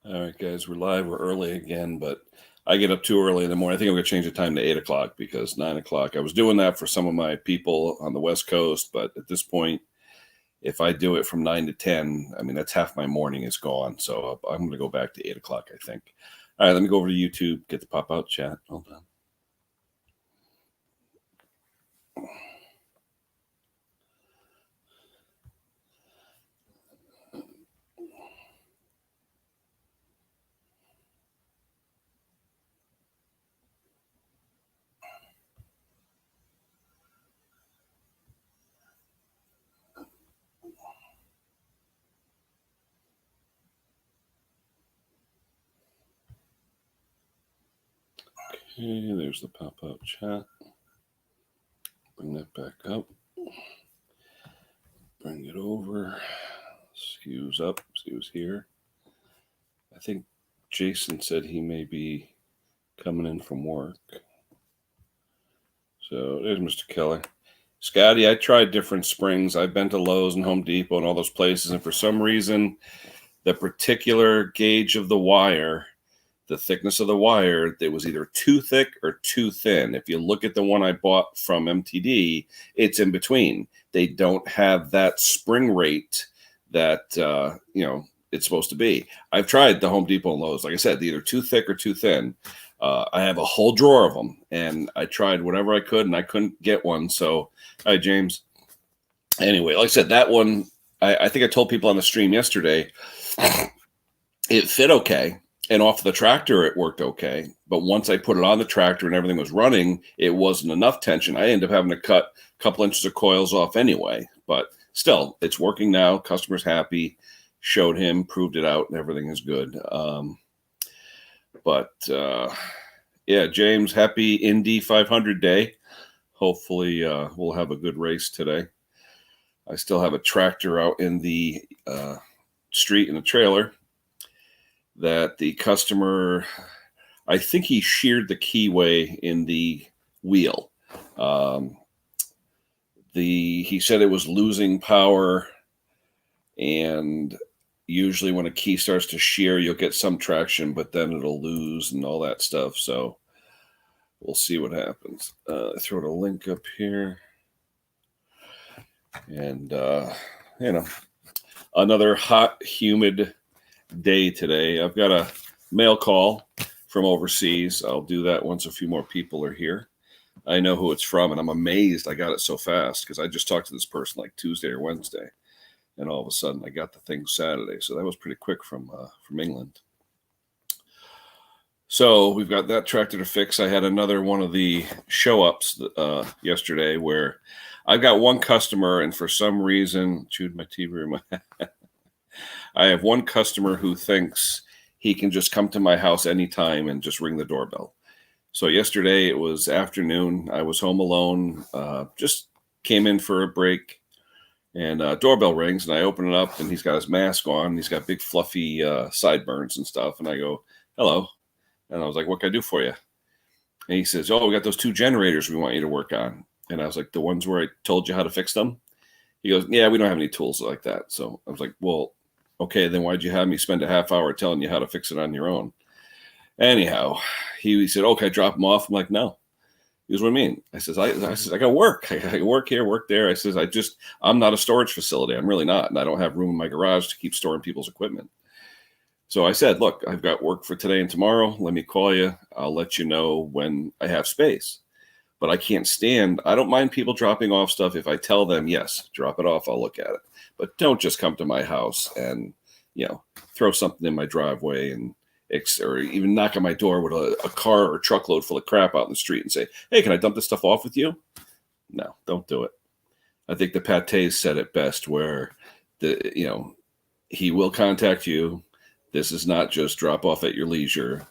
All right, guys, we're live. We're early again, but I get up too early in the morning. I think I'm going to change the time to 8 o'clock because 9 o'clock. I was doing that for some of my people on the West Coast, but at this point, if I do it from 9 to 10, I mean, that's half my morning is gone. So I'm going to go back to 8 o'clock, I think. All right, let me go over to YouTube, get the pop out chat. Hold on. Okay, there's the pop out chat. Bring that back up. Bring it over. Excuse up. See who's here. I think Jason said he may be coming in from work. So there's Mr. Keller. Scotty, I tried different springs. I've been to Lowe's and Home Depot and all those places, and for some reason, the particular gauge of the wire, the thickness of the wire, it was either too thick or too thin. If you look at the one I bought from MTD, it's in between. They don't have that spring rate that it's supposed to be. I've tried the Home Depot and Lowe's. Like I said, they're either too thick or too thin. I have a whole drawer of them, and I tried whatever I could, and I couldn't get one. So, hi, James. Anyway, like I said, that one, I think I told people on the stream yesterday, it fit okay. And off the tractor, it worked okay. But once I put it on the tractor and everything was running, it wasn't enough tension. I ended up having to cut a couple inches of coils off anyway. But still, it's working now. Customer's happy. Showed him, proved it out, and everything is good. Yeah, James, happy Indy 500 day. Hopefully, we'll have a good race today. I still have a tractor out in the street in the trailer that the customer, I think he sheared the keyway in the wheel. He said it was losing power, and usually when a key starts to shear, you'll get some traction, but then it'll lose and all that stuff. So we'll see what happens. I throw a link up here. And, another hot, humid day today. I've got a mail call from overseas. I'll do that once a few more people are here. I know who it's from, and I'm amazed I got it so fast because I just talked to this person like Tuesday or Wednesday. And all of a sudden, I got the thing Saturday. So that was pretty quick from England. So we've got that tractor to fix. I had another one of the show-ups yesterday where I've got one customer, and for some reason, chewed my tea room. I have one customer who thinks he can just come to my house anytime and just ring the doorbell. So yesterday, it was afternoon. I was home alone, just came in for a break. And doorbell rings, and I open it up, and he's got his mask on. He's got big, fluffy sideburns and stuff. And I go, hello. And I was like, what can I do for you? And he says, oh, we got those 2 generators we want you to work on. And I was like, the ones where I told you how to fix them? He goes, yeah, we don't have any tools like that. So I was like, well, okay, then why'd you have me spend a half hour telling you how to fix it on your own? Anyhow, he said, okay, drop them off. I'm like, no. He goes, what do you mean? I says, I got work. I work here, work there. I says, I'm not a storage facility. I'm really not. And I don't have room in my garage to keep storing people's equipment. So I said, look, I've got work for today and tomorrow. Let me call you. I'll let you know when I have space. But I don't mind people dropping off stuff if I tell them, yes, drop it off. I'll look at it. But don't just come to my house and, throw something in my driveway or even knock on my door with a car or truckload full of crap out in the street and say, hey, can I dump this stuff off with you? No, don't do it. I think the Pattay said it best where he will contact you. This is not just drop off at your leisure.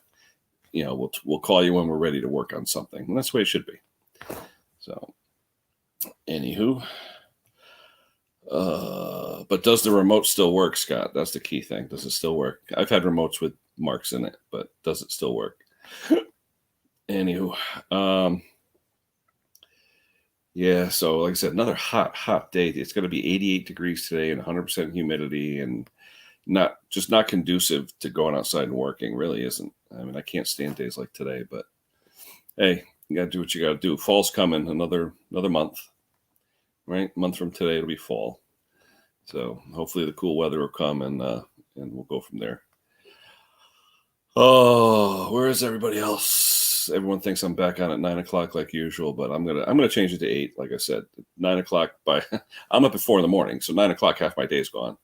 We'll call you when we're ready to work on something. And that's the way it should be. So, anywho. But does the remote still work, Scott? That's the key thing. Does it still work? I've had remotes with marks in it, but does it still work? Anywho, yeah, so like I said, another hot day. It's going to be 88 degrees today and 100% humidity. And not conducive to going outside and working. Really isn't. I mean, I can't stand days like today, but hey, you got to do what you got to do. Fall's coming, another month, right? A month from today, it'll be fall. So hopefully the cool weather will come, and we'll go from there. Oh, where is everybody else? Everyone thinks I'm back on at 9 o'clock like usual, but I'm gonna change it to 8. Like I said, 9 o'clock I'm up at 4 a.m, so 9 o'clock half my day's gone.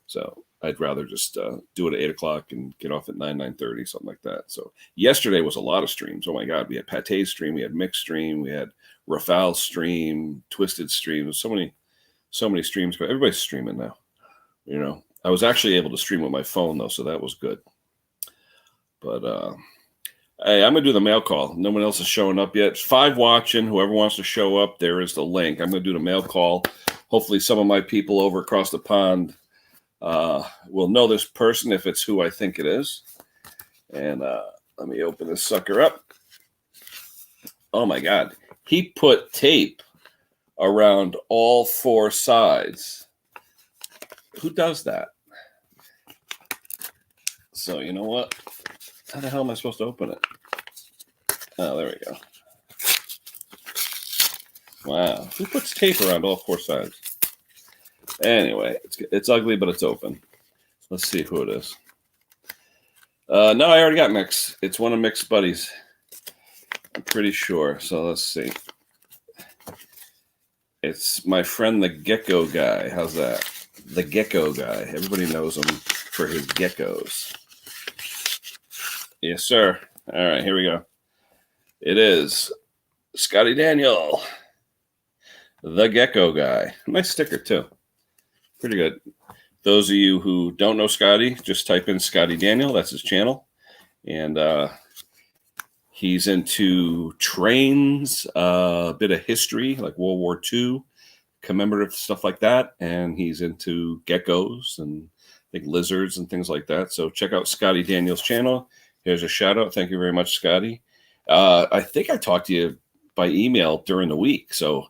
So I'd rather just do it at 8 o'clock and get off at 9:30, something like that. So yesterday was a lot of streams. Oh my God, we had Pattay stream, we had MICKS stream, we had Rafale's stream, Twisted stream. So many streams, but everybody's streaming now. You know, I was actually able to stream with my phone though, so that was good. But hey, I'm gonna do the mail call. No one else is showing up yet. 5 watching. Whoever wants to show up, there is the link. I'm gonna do the mail call. Hopefully, some of my people over across the pond will know this person if it's who I think it is. And let me open this sucker up. Oh my God, he put tape around all 4 sides. Who does that? So you know what? How the hell am I supposed to open it? Oh, there we go. Wow. Who puts tape around all 4 sides? Anyway, it's ugly, but it's open. Let's see who it is. No, I already got MICKS. It's one of MICKS' buddies. I'm pretty sure. So let's see. It's my friend, the Gecko guy. How's that? The Gecko guy. Everybody knows him for his geckos. Yes, sir. All right, here we go. It is Scotty Daniel, the Gecko guy. Nice sticker, too. Pretty good. Those of you who don't know Scotty, just type in Scotty Daniel. That's his channel. And he's into trains, a bit of history, like World War II, commemorative stuff like that. And he's into geckos and I think lizards and things like that. So check out Scotty Daniel's channel. Here's a shout out. Thank you very much, Scotty. I think I talked to you by email during the week. So,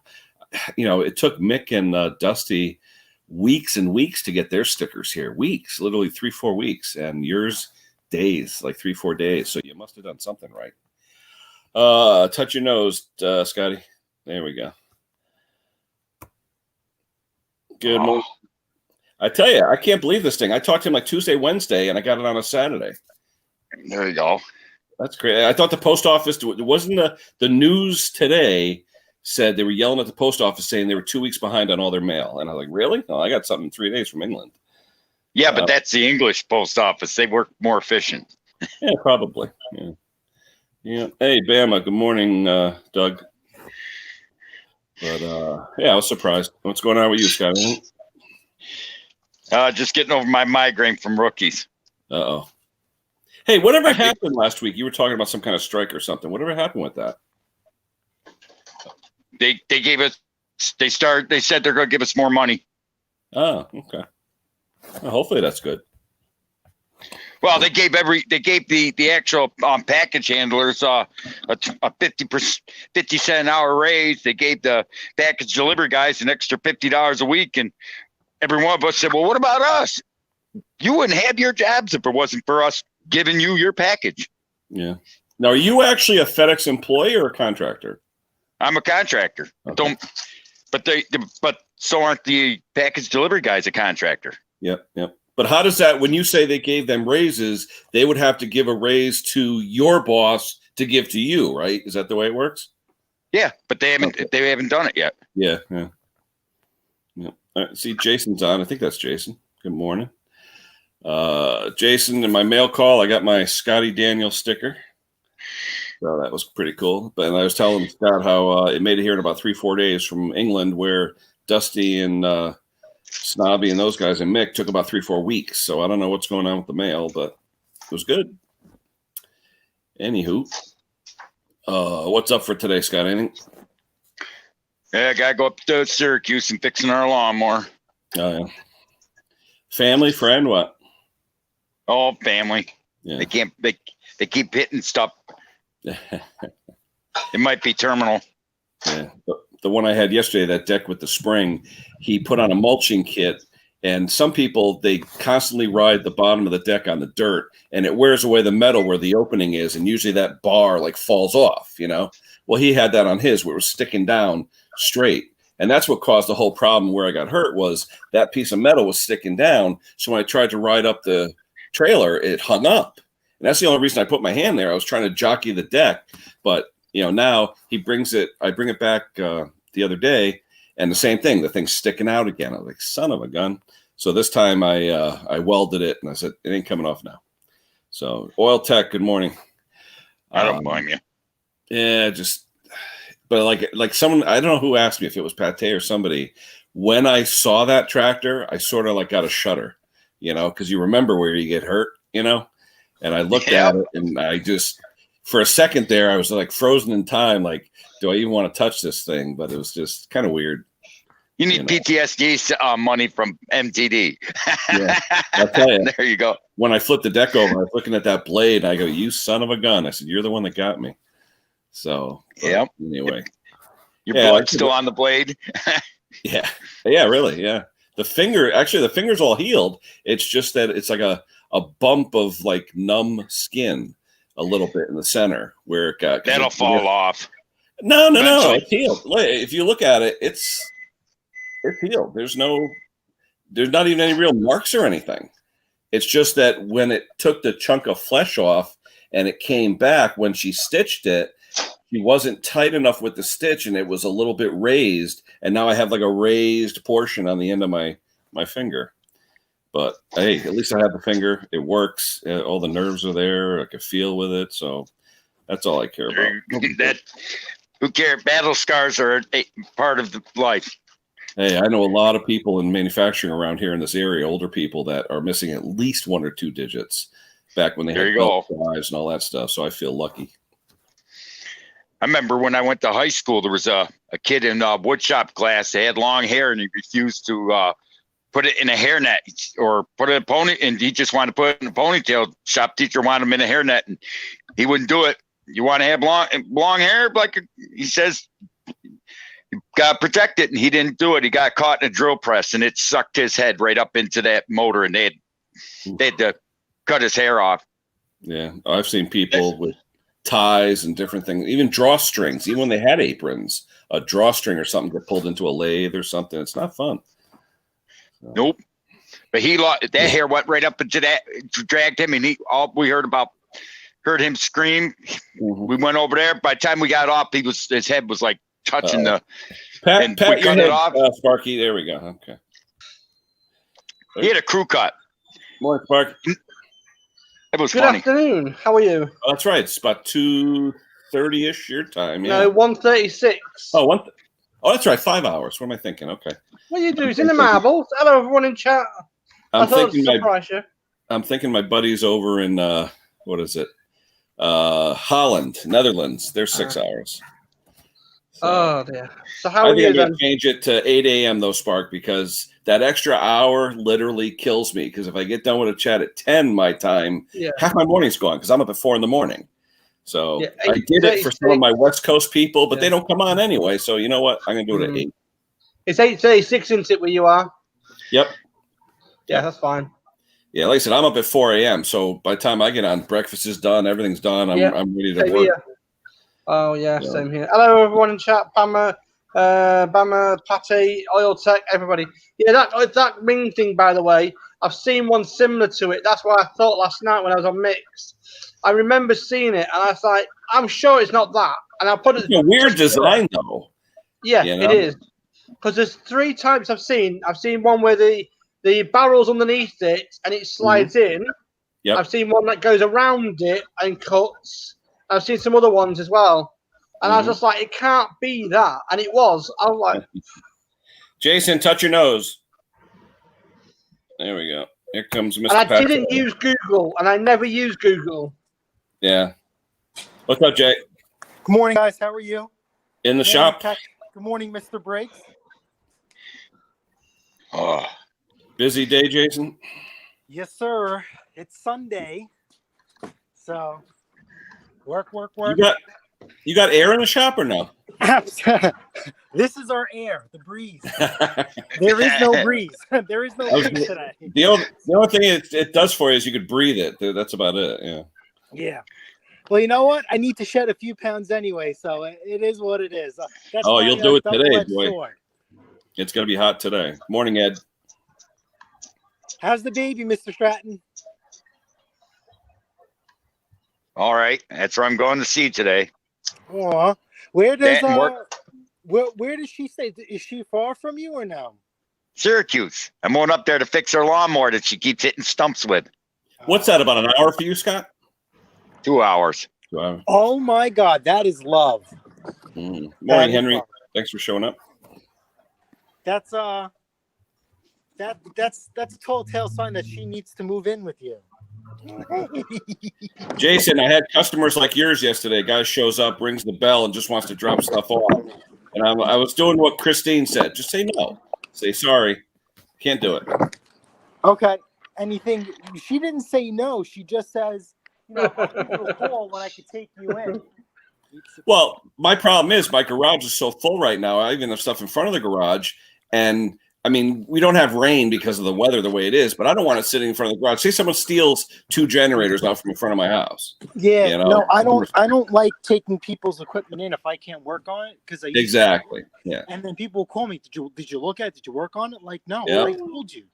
you know, it took Mick and Dusty weeks and weeks to get their stickers here. Weeks, literally 3-4 weeks. And yours, days, like 3-4 days. So you must have done something right. Touch your nose, Scotty. There we go. Good morning. I tell you, I can't believe this thing. I talked to him like Tuesday, Wednesday, and I got it on a Saturday. There you go. That's great. I thought the post office, it wasn't the news today said they were yelling at the post office saying they were 2 weeks behind on all their mail. And I was like, really? No, I got something in 3 days from England. Yeah, but that's the English post office. They work more efficient. Yeah, probably. Yeah. Yeah. Hey, Bama. Good morning, Doug. But yeah, I was surprised. What's going on with you, Scott? Just getting over my migraine from rookies. Uh-oh. Hey, whatever happened last week? You were talking about some kind of strike or something. Whatever happened with that? They gave us. They said they're going to give us more money. Oh, okay. Well, hopefully that's good. Well, they gave the actual package handlers a 50 cent an hour raise. They gave the package delivery guys an extra $50 a week, and every one of us said, "Well, what about us? You wouldn't have your jobs if it wasn't for us giving you your package." Yeah. Now, are you actually a FedEx employee or a contractor? I'm a contractor. Okay. But so aren't the package delivery guys a contractor? Yep. But how does that, when you say they gave them raises, they would have to give a raise to your boss to give to you, right? Is that the way it works? Yeah, but they haven't done it yet. Yeah. All right, see, Jason's on. I think that's Jason. Good morning. Jason, in my mail call, I got my Scotty Daniel sticker. So that was pretty cool. But I was telling Scott how it made it here in about 3-4 days from England, where Dusty and Snobby and those guys and Mick took about 3-4 weeks. So I don't know what's going on with the mail, but it was good. Anywho, what's up for today, Scott? Anything? Yeah, I gotta go up to Syracuse and fixing our lawnmower. Oh yeah. Family, friend, what? Oh, family. Yeah. They keep hitting stuff. It might be terminal. Yeah. The one I had yesterday, that deck with the spring, he put on a mulching kit And some people, they constantly ride the bottom of the deck on the dirt, and it wears away the metal where the opening is, and usually that bar like falls off, you know. Well, he had that on his where it was sticking down straight. And that's what caused the whole problem where I got hurt was that piece of metal was sticking down. So when I tried to ride up the trailer, it hung up. And that's the only reason I put my hand there. I was trying to jockey the deck. But, you know, now he brings it, I bring it back the other day, and the same thing, the thing's sticking out again. I was like, son of a gun. So this time I welded it, and I said, it ain't coming off now. So Oil Tech, good morning. I don't blame you. Yeah, but like someone, I don't know who asked me if it was Pattay or somebody. When I saw that tractor, I sort of like got a shudder, you know, because you remember where you get hurt, you know. And I looked at it, and I just, for a second there, I was like frozen in time. Like, do I even want to touch this thing? But it was just kind of weird. You need PTSD money from MTD. Yeah, I'll tell you. There you go. When I flipped the deck over, I was looking at that blade, and I go, "You son of a gun!" I said, "You're the one that got me." So anyway, your blood's still on the blade. yeah, really, yeah. The finger's all healed. It's just that it's like a bump of like numb skin a little bit in the center where it got. That'll fall off. No, it's healed. If you look at it, it's healed. There's not even any real marks or anything. It's just that when it took the chunk of flesh off and it came back, when she stitched it, she wasn't tight enough with the stitch, and it was a little bit raised. And now I have like a raised portion on the end of my finger. But hey, at least I have the finger. It works. All the nerves are there. I can feel with it. So that's all I care about. Who cares? Battle scars are a part of the life. Hey, I know a lot of people in manufacturing around here in this area, older people that are missing at least 1 or 2 digits back when they had belt drives and all that stuff. So I feel lucky. I remember when I went to high school, there was a kid in woodshop class. They had long hair, and he refused to put it in a hairnet or put it in a pony. And he just wanted to put it in a ponytail. Shop teacher wanted him in a hairnet, and he wouldn't do it. You want to have long hair? Like he says, you got to protect it. And he didn't do it. He got caught in a drill press, and it sucked his head right up into that motor, and they had to cut his hair off. Yeah. I've seen people with ties and different things, even drawstrings, even when they had aprons, a drawstring or something get pulled into a lathe or something. It's not fun. So. Nope. But he lost that hair went right up into that, dragged him, and we heard him scream. Mm-hmm. We went over there. By the time we got off, his head was like touching the pat your head off. Sparky, there we go. Okay. He had a crew cut. Morning, Sparky. It was Good funny. afternoon. How are you? Oh, that's right. It's about 2:30ish your time. Yeah. No, 1:36. Oh, that's right. 5 hours. What am I thinking? Okay. What are you doing? It's in the marbles. Hello, everyone in chat. I'm thinking my buddies over in what is it? Holland, Netherlands. They're 6 hours. So, oh dear. So how are you then? Change it to 8 a.m. though, Spark, because that extra hour literally kills me. Because if I get done with a chat at 10 my time, half my morning's gone because I'm up at 4 in the morning. So I did it for some of my West Coast people, but they don't come on anyway. So you know what? I'm gonna do it at 8. It's 8:36, isn't it, where you are? Yep. Yeah, that's fine. Yeah, like I said, I'm up at 4 a.m. So by the time I get on, breakfast is done, everything's done. I'm ready to work. Here. Oh yeah, same here. Hello, everyone in chat. Bama, Pattay, Oil Tech, everybody. Yeah, that ring thing, by the way, I've seen one similar to it. That's what I thought last night when I was on MICKS. I remember seeing it, and I was like, I'm sure it's not that. And I put it. It's a weird design, though. Yeah, it is. Because there's 3 types I've seen. I've seen one where the barrel's underneath it and it slides in. Yep. I've seen one that goes around it and cuts. I've seen some other ones as well. And I was just like, it can't be that. And it was. I was like... Jason, touch your nose. There we go. Here comes Mr. And I Patrick. didn't use Google. And I never use Google. Yeah. What's up, Jay? Good morning, guys. How are you? In the shop. Good morning, Mr. Briggs. Oh. Busy day, Jason? Yes, sir. It's Sunday. So, work. You got air in the shop or no? This is our air, the breeze. There is no breeze. There is no breeze today. The only thing it does for you is you could breathe it. That's about it. Yeah. Yeah. Well, you know what? I need to shed a few pounds anyway, so it is what it is. That's you'll do it today, boy. Sword. It's going to be hot today. Morning, Ed. How's the baby, Mr. Stratton? All right. That's where I'm going to see today. Aw. Where does That work. where does she stay? Is she far from you or no? Syracuse. I'm going up there to fix her lawnmower that she keeps hitting stumps with. What's that, about an hour for you, Scott? 2 hours. Oh my God, that is love. Morning, That is Henry. love. Thanks for showing up. That's that's a telltale sign that she needs to move in with you. Jason, I had customers like yours yesterday. Guy shows up, rings the bell, and just wants to drop stuff off. And I was doing what Christine said. Just say no. Say sorry. Can't do it. Okay. Anything? She didn't say no. She just says, I'll give you a call when I can take you in. Well, my problem is my garage is so full right now. I even have stuff in front of the garage. And, I mean, we don't have rain because of the weather the way it is, but I don't want it sitting in front of the garage. Say someone steals 2 generators out from in front of my house. Yeah, no, I don't like taking people's equipment in if I can't work on it because exactly. Yeah. And then people will call me. Did you look at it? Did you work on it? Like, no, Yeah. I told you.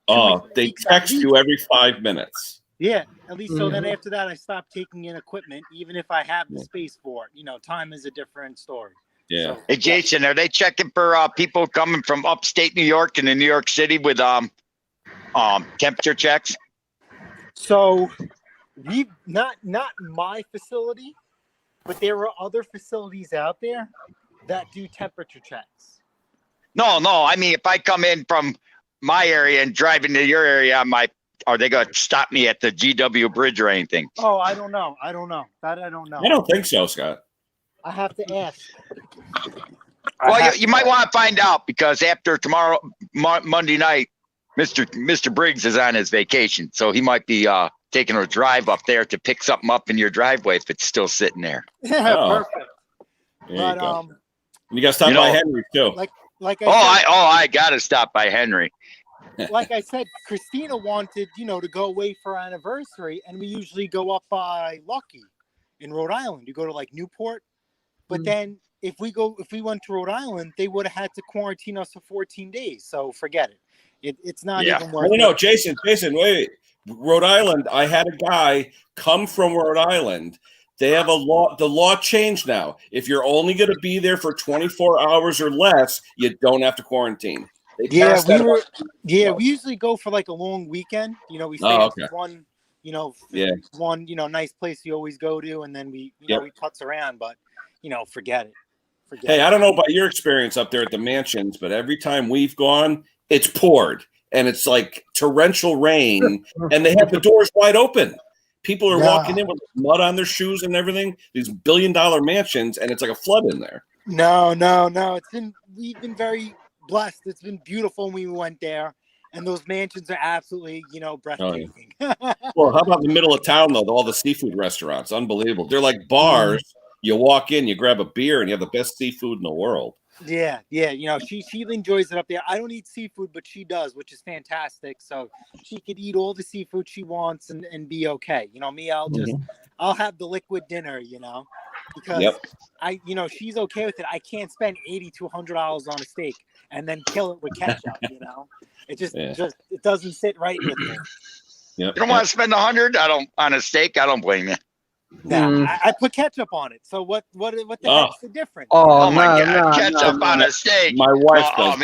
They text you every 5 minutes. Yeah, at least. So then after that, I stopped taking in equipment, even if I have the space for it. Time is a different story. Yeah. So, Hey, Jason, are they checking for people coming from upstate New York and in New York City with temperature checks? So we not my facility, but there are other facilities out there that do temperature checks. No. I mean, if I come in from my area and drive into your area, are they going to stop me at the GW Bridge or anything? Oh, I don't know. That I don't know. I don't think so, Scott. I have to ask. Well, you might want to find out because after tomorrow, Monday night, Mr. Briggs is on his vacation, so he might be taking a drive up there to pick something up in your driveway if it's still sitting there. Oh. Perfect. There you But go. You got to stop by Henry too. Like I said, I got to stop by Henry. like I said, Christina wanted to go away for our anniversary, and we usually go up by Lucky in Rhode Island. You go to like Newport, but then if we went to Rhode Island, they would have had to quarantine us for 14 days. So forget it. It's not even worth it. No, Jason, wait. Rhode Island, I had a guy come from Rhode Island. They have a law. The law changed now. If you're only going to be there for 24 hours or less, you don't have to quarantine. We usually go for like a long weekend. We stay at one, one, nice place you always go to, and then we putz around. But forget it. Hey, I don't know about your experience up there at the mansions, but every time we've gone, it's poured and it's like torrential rain, and they have the doors wide open. People are walking in with mud on their shoes and everything. These billion-dollar mansions, and it's like a flood in there. No. We've been very blessed. It's been beautiful when we went there, and those mansions are absolutely, breathtaking. Oh, yeah. Well, how about the middle of town though? All the seafood restaurants, unbelievable. They're like bars. You walk in, you grab a beer, and you have the best seafood in the world. Yeah. She enjoys it up there. I don't eat seafood, but she does, which is fantastic. So she could eat all the seafood she wants and be okay. Me, I'll have the liquid dinner, because she's okay with it. I can't spend $80 to $100 on a steak and then kill it with ketchup. It just it doesn't sit right with me. You don't want to spend $100 on a steak. I don't blame you. No, I put ketchup on it. So what the heck's the difference? Oh my God, ketchup on a steak. My wife does.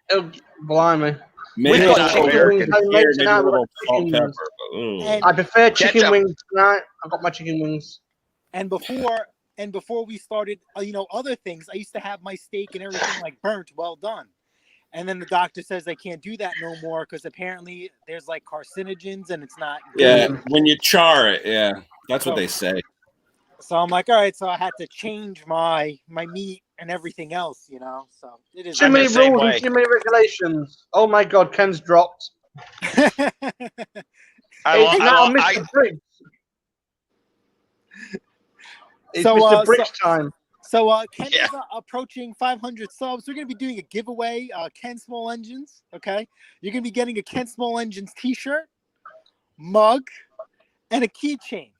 Oh man, blimey. Maybe We've got chicken wings homemade tonight with chicken wings. I prefer chicken wings tonight. I've got my chicken wings. And before we started, other things, I used to have my steak and everything like burnt, well done. And then the doctor says I can't do that no more because apparently there's like carcinogens and it's not good. Yeah, when you char it, that's what they say. So I'm like, all right, so I had to change my meat and everything else, So it is too many rules and too many regulations. Oh my God, Ken's dropped. It's So, Mr. Bricks time. So Ken Yeah. is approaching 500 subs. We're going to be doing a giveaway, Kenssmallengines, okay? You're going to be getting a Kenssmallengines t-shirt, mug, and a keychain,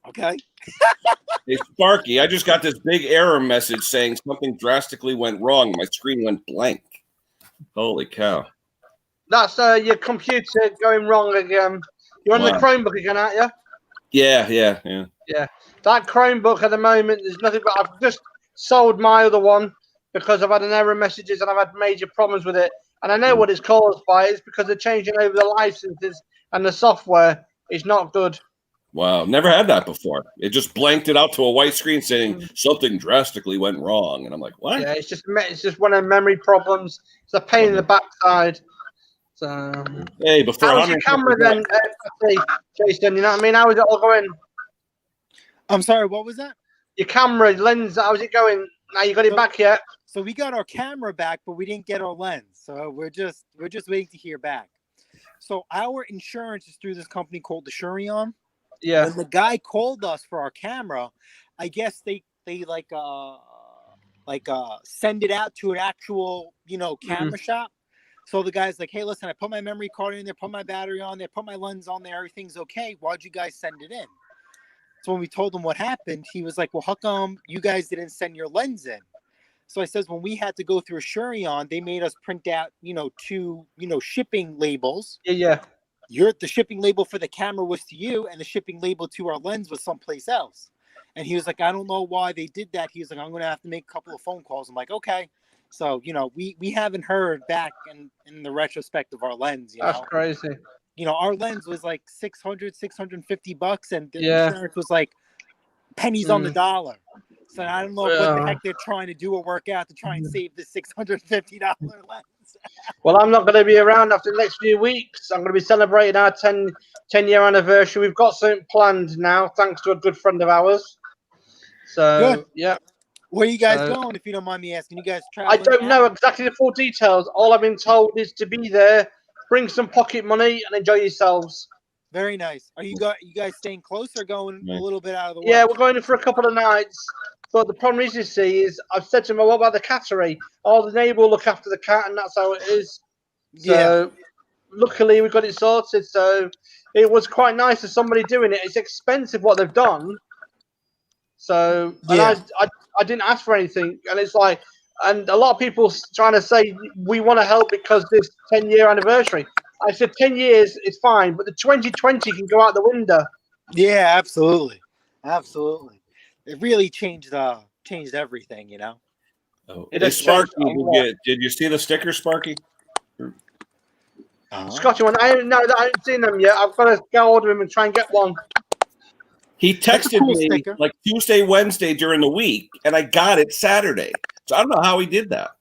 okay? Hey, Sparky, I just got this big error message saying something drastically went wrong. My screen went blank. Holy cow. That's your computer going wrong again. You're on the Wow. Chromebook again, aren't you? Yeah. Yeah. That Chromebook at the moment, there's nothing but I've just sold my other one because I've had an error messages and I've had major problems with it. And I know what it's caused by. It's because they're changing over the licenses and the software is not good. Wow. Never had that before. It just blanked it out to a white screen saying something drastically went wrong. And I'm like, what? Yeah, it's just one of the memory problems. It's a pain in the backside. So, Hey, before how's your camera then, Jason? You know what I mean? How is it all going? I'm sorry, what was that? Your camera lens, how's it going? Now you got it back yet? So we got our camera back, but we didn't get our lens. So we're just waiting to hear back. So our insurance is through this company called Assurion. Yeah. When the guy called us for our camera, I guess they send it out to an actual, camera shop. So the guy's like, hey, listen, I put my memory card in there, put my battery on there, put my lens on there, everything's okay. Why'd you guys send it in? So when we told him what happened, he was like, well, how come you guys didn't send your lens in? So I says, when we had to go through Assurion, they made us print out, two, shipping labels. Yeah. The shipping label for the camera was to you, and the shipping label to our lens was someplace else. And he was like, I don't know why they did that. He was like, I'm going to have to make a couple of phone calls. I'm like, okay. So, we haven't heard back in the retrospect of our lens. That's crazy. Our lens was like $650, and the Yeah. insurance was like pennies on the dollar. So I don't know what the heck they're trying to do or work out to try and save the $650 lens. Well, I'm not going to be around after the next few weeks. I'm going to be celebrating our 10-year anniversary. We've got something planned now, thanks to a good friend of ours. So, Good. yeah. Where are you guys going, if you don't mind me asking? You guys traveling? I don't know exactly the full details. All I've been told is to be there, bring some pocket money, and enjoy yourselves. Very nice. Are you guys staying close or going a little bit out of the way? Yeah, we're going in for a couple of nights. But the problem is, you see, is I've said to him, what about the cattery? Oh, the neighbour will look after the cat, and that's how it is. So, luckily, we got it sorted. So, it was quite nice of somebody doing it. It's expensive what they've done. So, and I didn't ask for anything. And it's like, and a lot of people trying to say, we want to help because this 10-year anniversary. I said 10 years is fine, but the 2020 can go out the window. Yeah, absolutely. Absolutely. It really changed everything, Oh. Hey, Sparky, did you see the sticker, Sparky? Scotty one. I haven't seen them yet. I've got to go order them and try and get one. He texted me sticker. like Tuesday, Wednesday during the week, and I got it Saturday. So I don't know how he did that.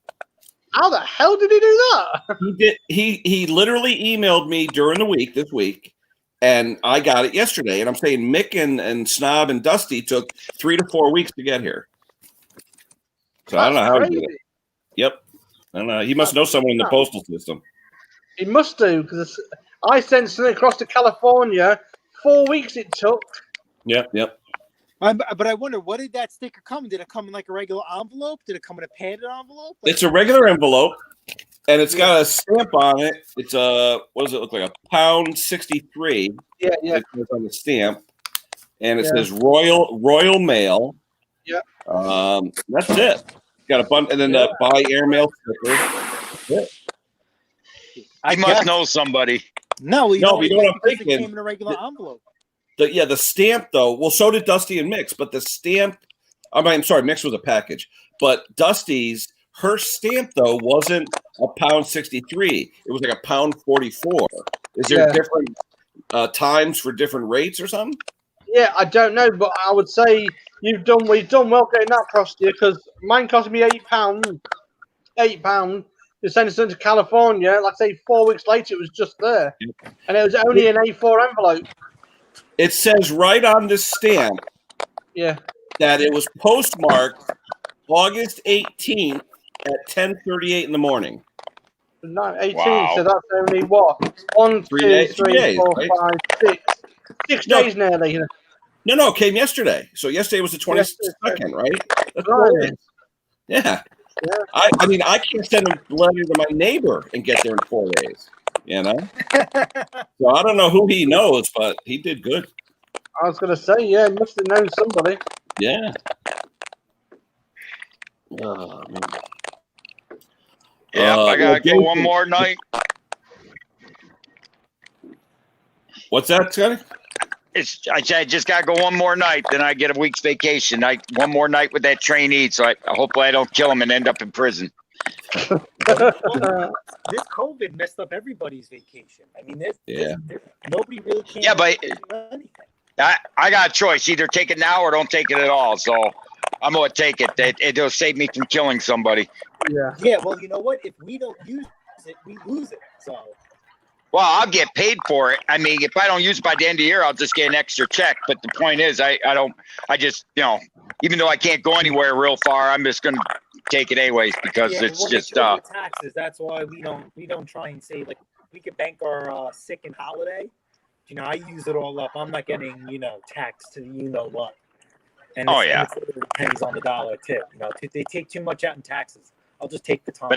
How the hell did he do that? He did. He literally emailed me during the week this week, and I got it yesterday. And I'm saying Mick and Snob and Dusty took 3 to 4 weeks to get here. So I don't know how he did it. Yep. I don't know. He must know someone in the postal system. He must do, because I sent something across to California. 4 weeks it took. Yep. But I wonder, what did that sticker come in? Did it come in like a regular envelope? Did it come in a padded envelope? It's a regular envelope, and it's got a stamp on it. It's what does it look like? £1.63. Yeah. It says on the stamp, and it says Royal Mail. Yeah. That's it. Got a bunch, and then the buy airmail sticker. That's it. I must know somebody. No, you know what I'm thinking? It came in a regular envelope. The stamp though. Well, so did Dusty and Mix, but the stamp. I'm sorry, Mix was a package, but Dusty's her stamp though wasn't £1.63. It was like £1.44. Is there different times for different rates or something? Yeah, I don't know, but I would say we've done well getting that across to you, because mine cost me £8. £8 to send it to California. Like I say, 4 weeks later, it was just there, and it was only an A4 envelope. It says right on this stamp, that it was postmarked August 18th at 10:38 in the morning. 18, Wow. so that's only what? 1, 2, 3, 4, days, right? 5, 6. 6 days nearly. No, it came yesterday. So yesterday was the 22nd, right? That's 4 days. Yeah. I mean, I can't send a letter to my neighbor and get there in 4 days. You know. So I don't know who he knows, but he did good. I was gonna say, yeah, he must have known somebody. Yeah. Oh, man. Yeah, I gotta go one more night. What's that, Scotty? I just gotta go one more night, then I get a week's vacation. One more night with that trainee, so hopefully I don't kill him and end up in prison. This COVID messed up everybody's vacation. I mean, nobody really can. Yeah, but I got a choice: either take it now or don't take it at all. So I'm gonna take it. It'll save me from killing somebody. Yeah. Yeah. Well, you know what? If we don't use it, we lose it. So. Well, I'll get paid for it. I mean, if I don't use it by the end of the year, I'll just get an extra check. But the point is, I just, even though I can't go anywhere real far, I'm just going to take it anyways because it's just taxes. That's why we don't try and say, like, we could bank our sick and holiday. I use it all up. I'm not getting, taxed to what. And it's pennies on the dollar too. They take too much out in taxes. I'll just take the time.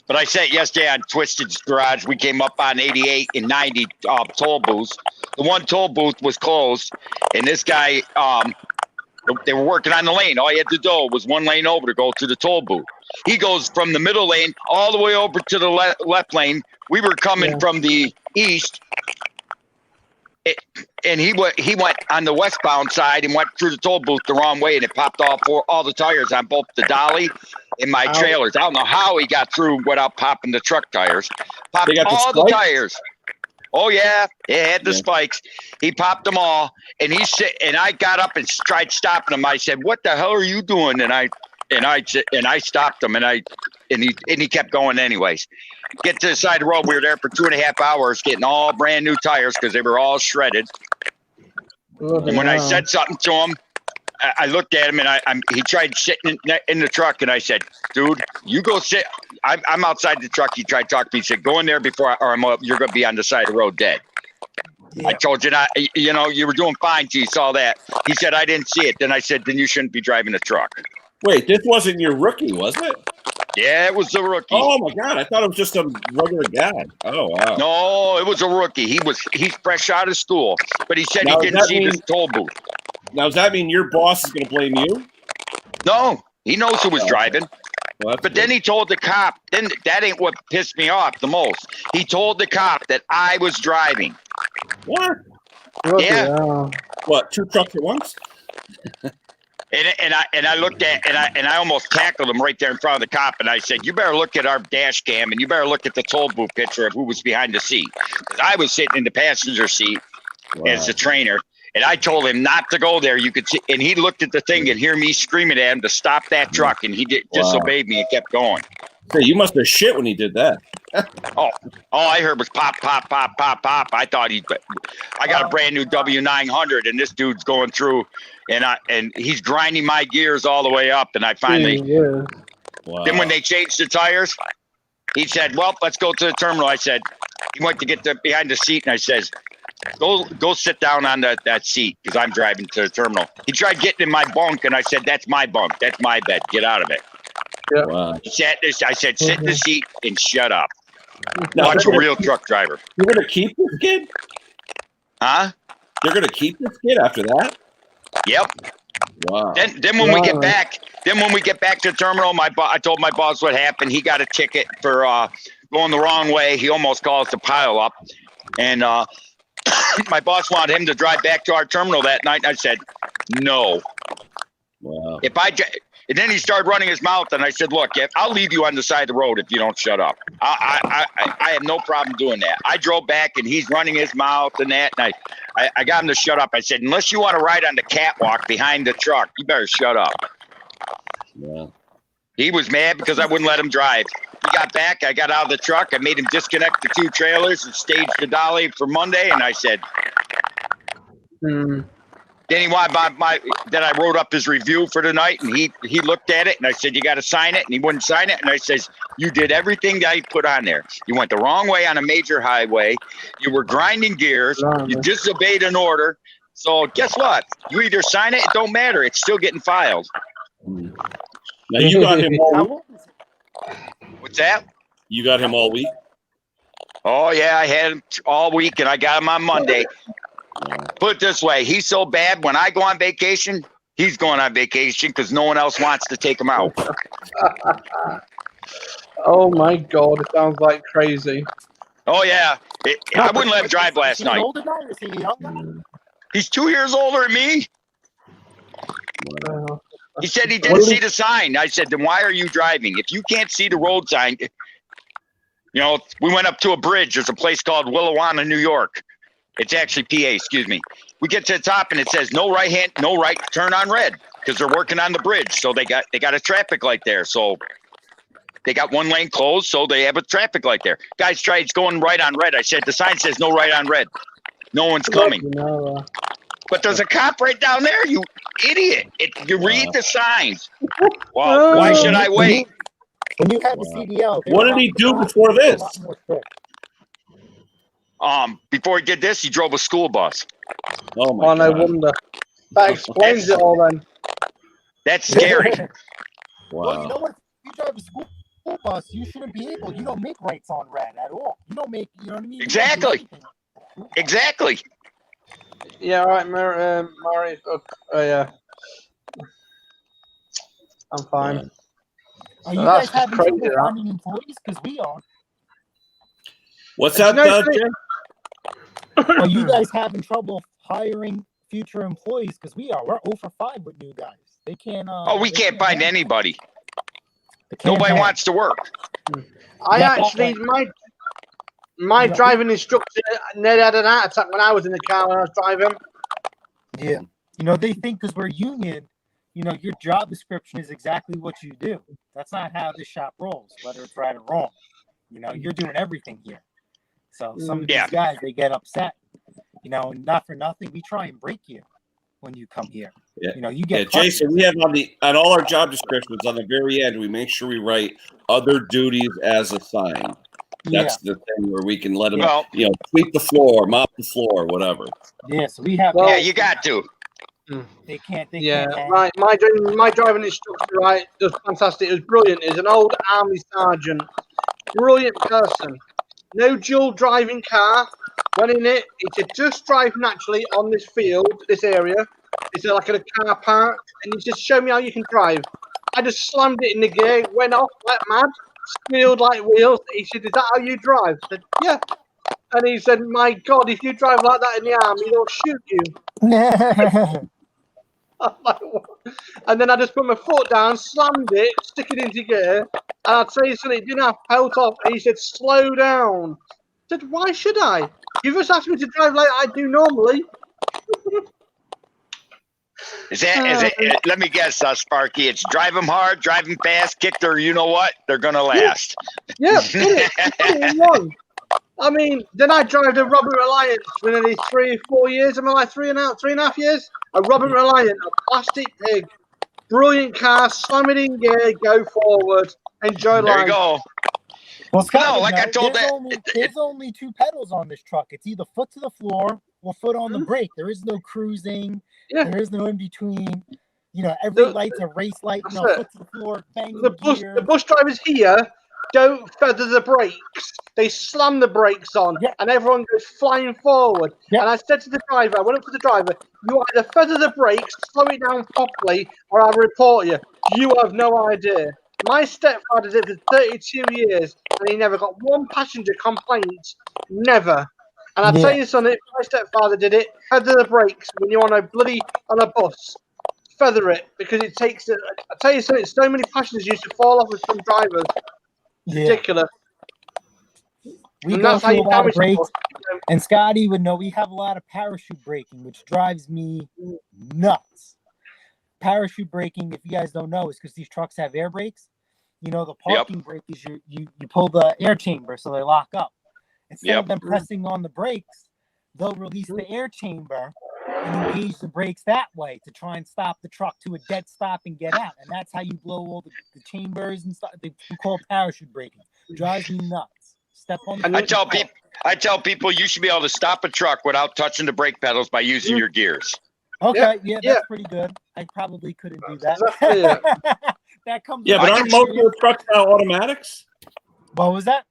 But I said yesterday on Twisted's Garage, we came up on 88 and 90 toll booths. The one toll booth was closed, and this guy, they were working on the lane. All he had to do was one lane over to go to the toll booth. He goes from the middle lane all the way over to the left lane. We were coming from the east, and he went on the westbound side and went through the toll booth the wrong way, and it popped off all the tires on both the dolly and my trailers. I don't know how he got through without popping the truck tires. Popped all the tires. Oh yeah, it had the spikes. He popped them all, and I got up and tried stopping him. I said, "What the hell are you doing?" And I stopped him, and he kept going anyways. Get to the side of the road. We were there for 2.5 hours getting all brand new tires because they were all shredded. And when I said something to him, I looked at him, and he tried sitting in the truck, and I said, "Dude, you go sit. I'm outside the truck." He tried to talk to me. He said, "Go in there before you're going to be on the side of the road dead." Yeah. I told you not. You were doing fine till you saw that. He said, "I didn't see it." Then I said, "Then you shouldn't be driving a truck." Wait, this wasn't your rookie, was it? Yeah, it was the rookie. Oh my God, I thought it was just a regular guy. Oh wow. No, it was a rookie. He's fresh out of school, but he said now, he didn't see this toll booth. Now, does that mean your boss is going to blame you? No, he knows who was driving. Well, but then he told the cop. Then that ain't what pissed me off the most. He told the cop that I was driving. What? Yeah. What? 2 trucks at once? And I looked at and I almost tackled him right there in front of the cop, and I said, "You better look at our dash cam, and you better look at the toll booth picture of who was behind the seat." Because I was sitting in the passenger seat as the trainer, and I told him not to go there. You could see, and he looked at the thing and hear me screaming at him to stop that truck, and he disobeyed me and kept going. Hey, you must have shit when he did that. All I heard was pop, pop, pop, pop, pop. I thought I got a brand new W900, and this dude's going through, and he's grinding my gears all the way up, and I finally. Wow. Then when they changed the tires, he said, "Well, let's go to the terminal." I said, he went to get behind the seat, and I says, "Go sit down on that seat because I'm driving to the terminal." He tried getting in my bunk, and I said, "That's my bunk. That's my bed. Get out of it." Yeah. Wow. I said, "Sit in the seat and shut up." Watch a real truck driver. You're going to keep this kid? Huh? They're going to keep this kid after that? Yep. Wow. Then when we get back to the terminal, I told my boss what happened. He got a ticket for going the wrong way. He almost caused a pile up, and my boss wanted him to drive back to our terminal that night. And I said, "No." Wow. And then he started running his mouth, and I said, "Look, I'll leave you on the side of the road if you don't shut up. I have no problem doing that." I drove back, and he's running his mouth and that, and I got him to shut up. I said, "Unless you want to ride on the catwalk behind the truck, you better shut up." Yeah. He was mad because I wouldn't let him drive. He got back. I got out of the truck. I made him disconnect the 2 trailers and stage the dolly for Monday, and I said, Then he wanted then I wrote up his review for the night, and he looked at it, and I said, "You got to sign it," and he wouldn't sign it, and I says, "You did everything that I put on there. You went the wrong way on a major highway. You were grinding gears. You disobeyed an order. So guess what? You either sign it, it don't matter. It's still getting filed. Now you got him all week. What's that? You got him all week. Oh yeah, I had him all week, and I got him on Monday. Put it this way, he's so bad. When I go on vacation, he's going on vacation because no one else wants to take him out. Oh my God, it sounds like crazy. Oh yeah, I wouldn't let him drive last night. Older guy or is he younger? He's 2 years older than me. He said he didn't What do see the sign. I said, then why are you driving? If you can't see the road sign, you know, we went up to a bridge. There's a place called Willawanna, New York. It's actually PA, excuse me. We get to the top and it says no right turn on red because they're working on the bridge. So they got a traffic light there. So they got one lane closed, so they have a traffic light there. Guys tried going right on red. I said the sign says no right on red. No one's coming. But there's a cop right down there, you idiot. You read the signs. Well, why should I wait? When you have a CDL, What did he do before this? Before he did this, he drove a school bus. Oh my no God. wonder. That explains it all then. That's scary. Well, you Wow. know what? If you drive a school bus, you shouldn't be able. You don't make rights on red at all. You don't make. You know what I mean? Exactly. Exactly. Yeah, all right, Murray. Yeah. I'm fine. Are you That's guys having crazy, trouble huh? finding employees? Because we are. What's that, Jay? Are you guys having trouble hiring future employees? Because we are. We're 0 for 5 with new guys. They can't. We can't find anybody. They can't Nobody hire. wants to work. I actually, my driving instructor nearly had an heart attack when I was in the car when I was driving. Yeah. You know, they think because we're union, you know, your job description is exactly what you do. That's not how this shop rolls, whether it's right or wrong. You know, you're doing everything here. So some of these guys, they get upset. You know, not for nothing, we try and break you when you come here. Yeah. You know, you get Jason, we have on all our job descriptions on the very end, we make sure we write other duties as assigned. That's the thing where we can let them, sweep the floor, mop the floor, whatever. Yeah, so we have. Yeah, you got to. They can't. They Yeah, can't. my driving instructor, right, was fantastic. It was brilliant. He's an old army sergeant, brilliant person. No dual driving car. Went in it. He said, just drive naturally on this field, this area. It's like a car park, and he just showed me how you can drive. I just slammed it in the gear, went off like mad, squealed like wheels. He said, "Is that how you drive?" I said, "Yeah." And he said, "My God, if you drive like that in the army, they'll shoot you." I'm like, what? And then I just put my foot down, slammed it, stick it into gear, and I'd say something, it didn't have pelt off. And he said, "Slow down." I said, "Why should I? You just asked me to drive like I do normally." Is it? Let me guess, Sparky. It's drive them hard, drive them fast, kick their, you know what? They're gonna last. Yeah, put it in one. I mean, then I drive the Robert Reliant for nearly 3 or 4 years. Am I like 3.5 years? A Robert Reliant, a plastic pig. Brilliant car, slam it in gear, go forward, enjoy life. There you go. Well, Scott, No, like I told there's only 2 pedals on this truck. It's either foot to the floor or foot on the brake. There is no cruising. Yeah. There is no in between. You know, every light's a race light. You know, foot to the floor, bang The bus drivers here don't feather the brakes. They slam the brakes on, and everyone goes flying forward. And I said to the driver, I went up to the driver, "You either feather the brakes, slow it down properly, or I'll report you. You have no idea." My stepfather did it for 32 years, and he never got one passenger complaint. Never. And I tell you something, my stepfather did it. Feather the brakes when you're on a bus. Feather it, because it takes it. I tell you something, so many passengers used to fall off with some drivers. Ridiculous. We go through a lot of brakes, and Scotty would know we have a lot of parachute braking, which drives me nuts. Parachute braking, if you guys don't know, is because these trucks have air brakes. You know, the parking brake is you pull the air chamber so they lock up. Instead of them pressing on the brakes, they'll release the air chamber and engage the brakes that way to try and stop the truck to a dead stop and get out. And that's how you blow all the chambers and stuff. We call parachute braking. Drives me nuts. Step on the I tell people you should be able to stop a truck without touching the brake pedals by using your gears. Okay, yeah, that's pretty good. I probably couldn't do that. Exactly, yeah. That comes. Yeah, but aren't most of the trucks now automatics? What was that?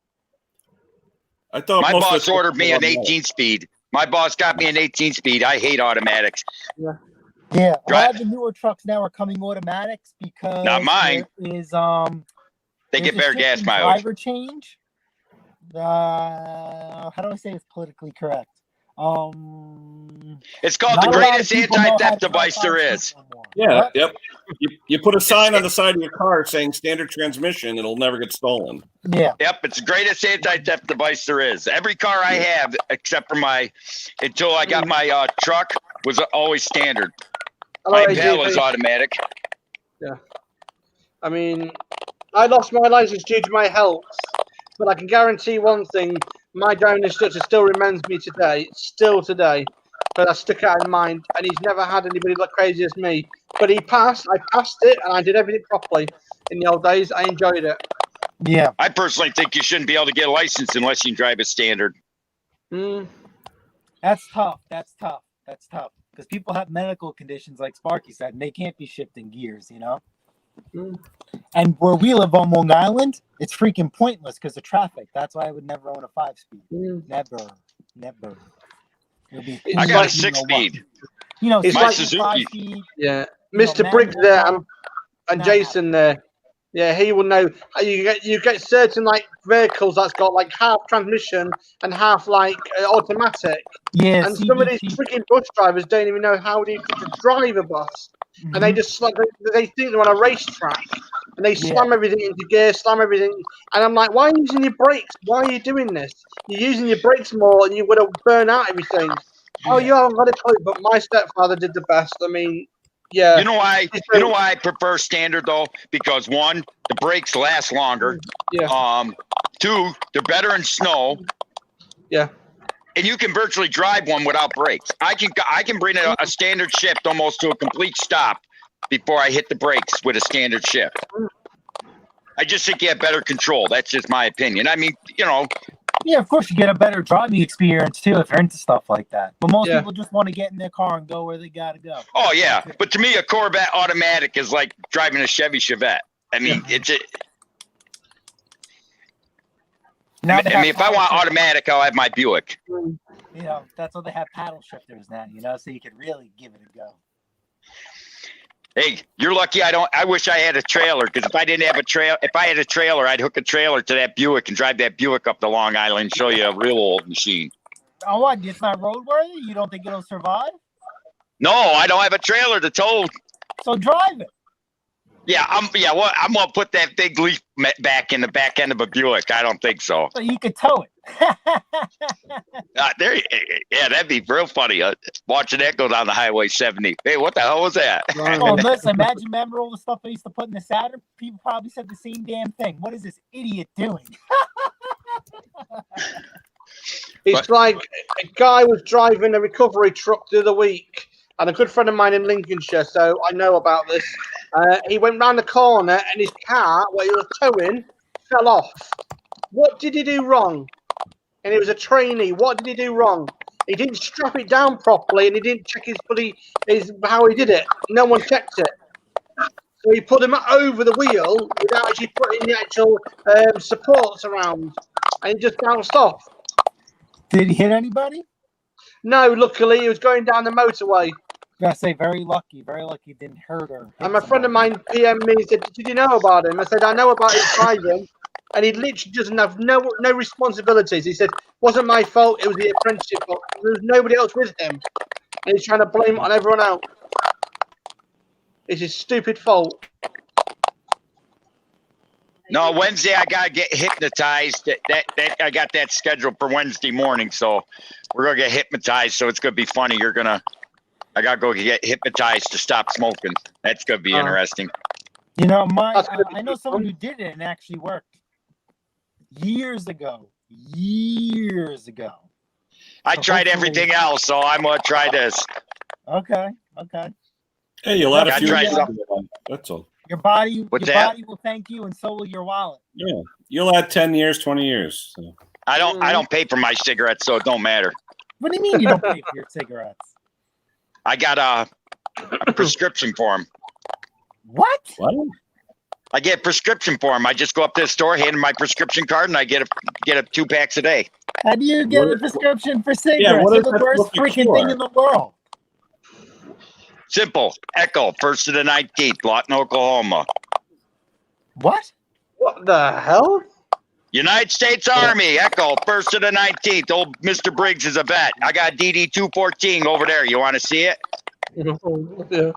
I thought My most of boss the ordered me an automatic. 18-speed. My boss got me an 18-speed. I hate automatics. Yeah, a lot Drive. of the newer trucks now are coming automatics because Not mine. there is They get there's a better gas shifting mileage. driver change. How do I say it's politically correct? It's called Not the a lot of greatest people know how anti-theft to device there drive is. anymore. Yeah, What? yep. You put a sign on the side of your car saying standard transmission, it'll never get stolen. Yeah. Yep, it's the greatest anti-theft device there is. Every car I have, except for until I got my truck, was always standard. Hello, My AJ, Impala is hey. automatic. I mean, I lost my license due to my health, but I can guarantee one thing: my driving instructor still reminds me today, still today, but I stuck out in mind, and he's never had anybody look crazy as me. But he passed. I passed it, and I did everything properly. In the old days, I enjoyed it. Yeah. I personally think you shouldn't be able to get a license unless you drive a standard. Mm. That's tough. That's tough. That's tough. Because people have medical conditions, like Sparky said, and they can't be shifting gears, you know? Mm. And where we live on Long Island, it's freaking pointless because of traffic. That's why I would never own a 5-speed. Mm. Never. It'll be I got a It's like- 6-speed. You know, It's My like- Suzuki. 5-speed. Yeah, You know, Mr. Briggs manual there car. and Not Jason there. Yeah, he will know. You get certain like vehicles that's got like half transmission and half like automatic. Yeah, And some of these CVT. freaking bus drivers don't even know how to drive a bus, and they just they think they're on a racetrack, and they slam everything into gear, slam everything. And I'm like, why are you using your brakes? Why are you doing this? You're using your brakes more, and you would have burn out everything. Oh, you haven't got a clue, but my stepfather did the best. I mean, yeah. You know why I prefer standard though? Because one, the brakes last longer. Yeah. Two, they're better in snow. Yeah. And you can virtually drive one without brakes. I can bring a standard shift almost to a complete stop before I hit the brakes with a standard shift. I just think you have better control. That's just my opinion. I mean, you know. Yeah, of course you get a better driving experience too if you're into stuff like that. But most Yeah. people just want to get in their car and go where they gotta go. Oh yeah, but to me, a Corvette automatic is like driving a Chevy Chevette. I mean, it's a. Now they I have mean, if I want paddle automatic, I'll have my Buick. shifters, you know, that's why they have paddle shifters now, you know, so you can really give it a go. Hey, you're lucky I wish I had a trailer, because if I had a trailer, I'd hook a trailer to that Buick and drive that Buick up to Long Island and show you a real old machine. Oh, what? It's not roadworthy? You don't think it'll survive? No, I don't have a trailer to tow. So drive it. Yeah, I'm gonna put that big leaf back in the back end of a Buick. I don't think so. So you could tow it. Yeah, that'd be real funny. Watching that go down the Highway 70. Hey, what the hell was that? Oh, listen, remember all the stuff they used to put in the Saturn? People probably said the same damn thing. What is this idiot doing? It's like a guy was driving a recovery truck the other week, and a good friend of mine in Lincolnshire, so I know about this. He went round the corner, and his car, where he was towing, fell off. What did he do wrong? And he was a trainee. What did he do wrong? He didn't strap it down properly, and he didn't check how he did it. No one checked it. So he put him over the wheel without actually putting the actual supports around, and he just bounced off. Did he hit anybody? No, luckily he was going down the motorway. I gotta say, very lucky didn't hurt her. And my friend of mine PM'd me and said, "Did you know about him?" I said, "I know about his driving, and he literally doesn't have no responsibilities." He said, "Wasn't my fault. It was the apprenticeship fault. There was nobody else with him, and he's trying to blame it on everyone else. It's his stupid fault." No, Wednesday I gotta get hypnotized. That I got that scheduled for Wednesday morning, so we're gonna get hypnotized. So it's gonna be funny. I gotta go get hypnotized to stop smoking. That's gonna be interesting. You know, That's gonna be I know someone who did it and actually worked years ago. I So tried hopefully- everything else, so I'm gonna try this. Okay. Hey, you'll add a I few. tried years something. to your life. That's all. Your body What's that? will thank you, and so will your wallet. Yeah, you'll add 10 years, 20 years. So. I don't pay for my cigarettes, so it don't matter. What do you mean you don't pay for your cigarettes? I got a prescription for them. What? I get a prescription for them. I just go up to the store, hand them my prescription card, and I get a 2 packs a day. How do you get a prescription for cigarettes? Yeah, what They're is the that worst supposed to freaking cure? thing in the world. Simple. Echo, 1st to the 19th, Lawton, Oklahoma. What? What the hell? United States Army, Echo, 1st to the 19th. Old Mr. Briggs is a vet. I got DD 214 over there. You want to see it? Yeah.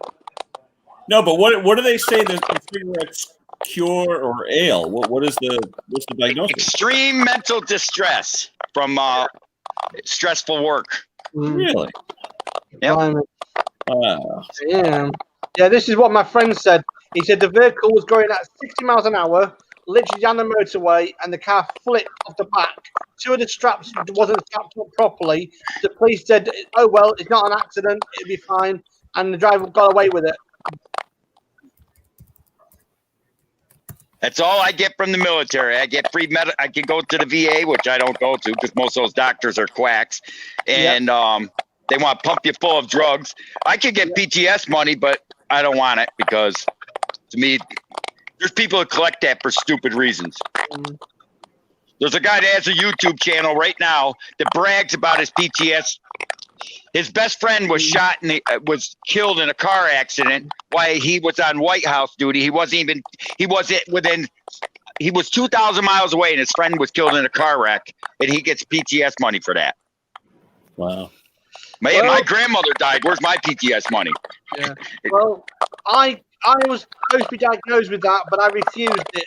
No, but what do they say that the cigarettes cure or ail? What's the diagnosis? Extreme mental distress from stressful work. Really? Yep. Damn. Yeah, this is what my friend said. He said the vehicle was going at 60 miles an hour, literally down the motorway, and the car flipped off the back. 2 of the straps wasn't strapped up properly. The police said, "Oh well, it's not an accident. It'll be fine," and the driver got away with it. That's all I get from the military. I get free med. I can go to the VA, which I don't go to because most of those doctors are quacks, and they want to pump you full of drugs. I could get PTS money, but I don't want it because, to me, there's people that collect that for stupid reasons. There's a guy that has a YouTube channel right now that brags about his PTS. His best friend was shot and was killed in a car accident while he was on White House duty. He was 2,000 miles away and his friend was killed in a car wreck, and he gets PTS money for that. Wow. My grandmother died. Where's my PTS money? Yeah. Well, I was supposed to be diagnosed with that, but I refused it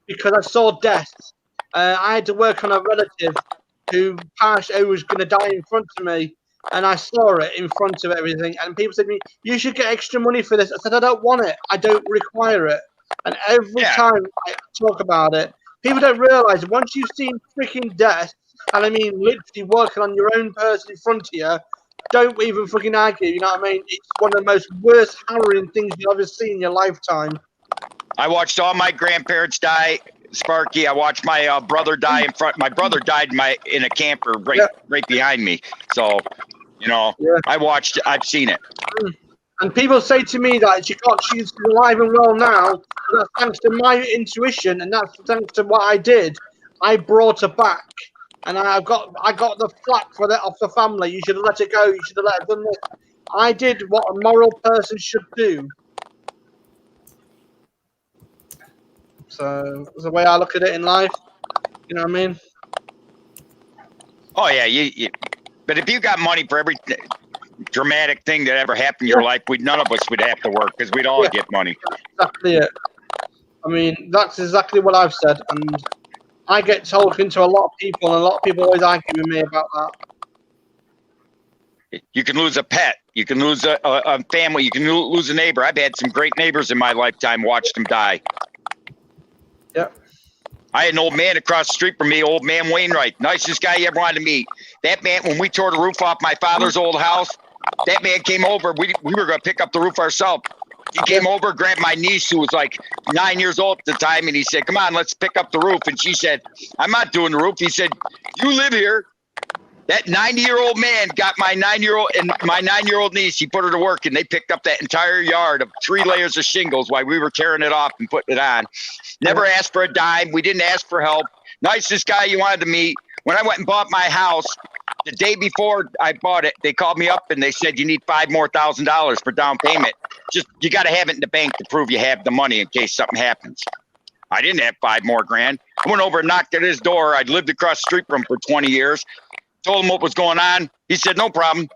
because I saw death. I had to work on a relative who was going to die in front of me, and I saw it in front of everything. And people said to me, "You should get extra money for this." I said, "I don't want it. I don't require it." And every time I talk about it, people don't realize once you've seen freaking death, and I mean literally working on your own person in front of you, don't even fucking argue. You know what I mean? It's one of the most worst, harrowing things you've ever seen in your lifetime. I watched all my grandparents die. Sparky, I watched my brother die in front. My brother died in a camper right behind me. So, I've seen it. And people say to me that she's alive and well now. That's thanks to my intuition, and that's thanks to what I did. I brought her back, and I got the flack for that off the family. You should have let it go. You should have let her done this. I did what a moral person should do. So it's the way I look at it in life. You know what I mean? Oh yeah, but if you got money for every dramatic thing that ever happened in your life, none of us would have to work because we'd all get money. Exactly it. I mean, that's exactly what I've said, and I get talking to a lot of people, and a lot of people always argue with me about that. You can lose a pet. You can lose a family. You can lose a neighbor. I've had some great neighbors in my lifetime. Watched them die. Yep. I had an old man across the street from me, old man Wainwright, nicest guy you ever wanted to meet. That man, when we tore the roof off my father's old house, that man came over. We were going to pick up the roof ourselves. He came over, grabbed my niece, who was like 9 years old at the time, and he said, "Come on, let's pick up the roof." And she said, "I'm not doing the roof." He said, "You live here." That 90-year-old man got my 9-year-old niece. He put her to work, and they picked up that entire yard of 3 layers of shingles while we were tearing it off and putting it on. Never asked for a dime. We didn't ask for help. Nicest guy you wanted to meet. When I went and bought my house, the day before I bought it, they called me up and they said, "You need $5,000 for down payment. Just you got to have it in the bank to prove you have the money in case something happens." I didn't have $5,000 more. I went over and knocked at his door. I'd lived across the street from him for 20 years. Told him what was going on. He said, "No problem."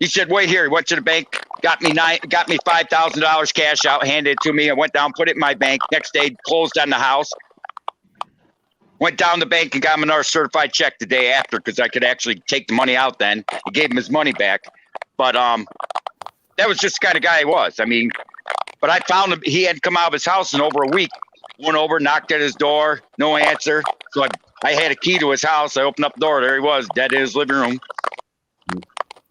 He said, "Wait here." He went to the bank, got me $5,000 cash out, handed it to me. I went down, put it in my bank. Next day, closed on the house. Went down to the bank and got him another certified check the day after because I could actually take the money out then. He gave him his money back. But that was just the kind of guy he was. I mean, but I found him. He had come out of his house in over a week. Went over, knocked at his door, no answer. So I had a key to his house. I opened up the door. There he was, dead in his living room.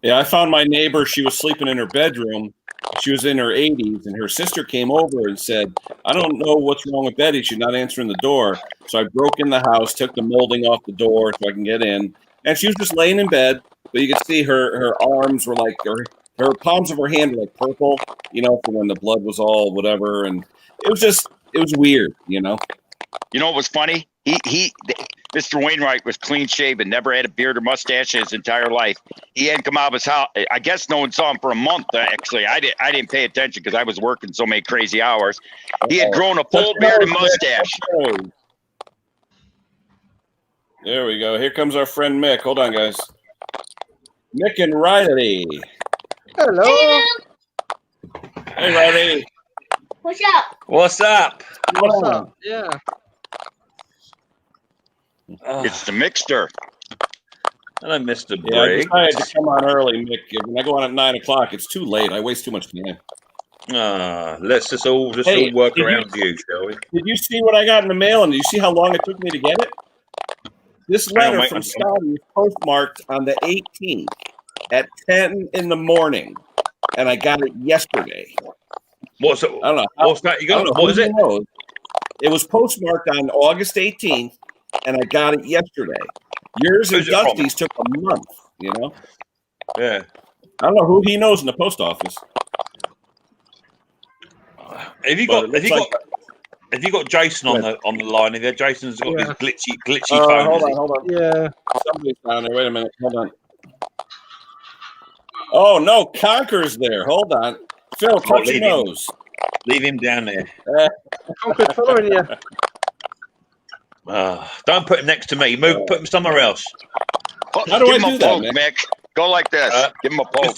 Yeah, I found my neighbor. She was sleeping in her bedroom. She was in her 80s, and her sister came over and said, I don't know what's wrong with Betty. She's not answering the door. So I broke in the house, took the molding off the door so I can get in. And she was just laying in bed, but you could see her arms were like, her palms of her hand were like purple, you know, for when the blood was all whatever. And it was weird, you know. You know what was funny? Mr. Wainwright was clean shaven, never had a beard or mustache in his entire life. He hadn't come out of his house. I guess no one saw him for a month. Actually, I didn't pay attention because I was working so many crazy hours. He had grown a full beard and mustache. There we go. Here comes our friend Mick. Hold on, guys. Mick and Riley. Hello. Hey, Riley. What's up? What's up? What's up? Yeah. It's the mixture. Hello, Mr. Yeah, I Briggs. decided to come on early, Mick. When I go on at 9 o'clock, it's too late. I waste too much time. Let's just all work around you, shall we? Did you see what I got in the mail, and did you see how long it took me to get it? This letter from Scotty was postmarked on the 18th at 10 in the morning, and I got it yesterday. What's it? I don't know. What's that you got? What is it? Knows. It was postmarked on August 18th, and I got it yesterday. Yours and Dusty's took a month, you know? Yeah. I don't know who he knows in the post office. Have you got Jason on the line? There, Jason's got his glitchy phone. Hold on. Yeah. Somebody's down there. Wait a minute. Hold on. Oh no, Conker's there. Hold on. Phil, touch your nose. Leave him down there. Conker's following you. Don't put him next to me. Put him somewhere else. How do I do that, Mick? Go like this. Give him a poke.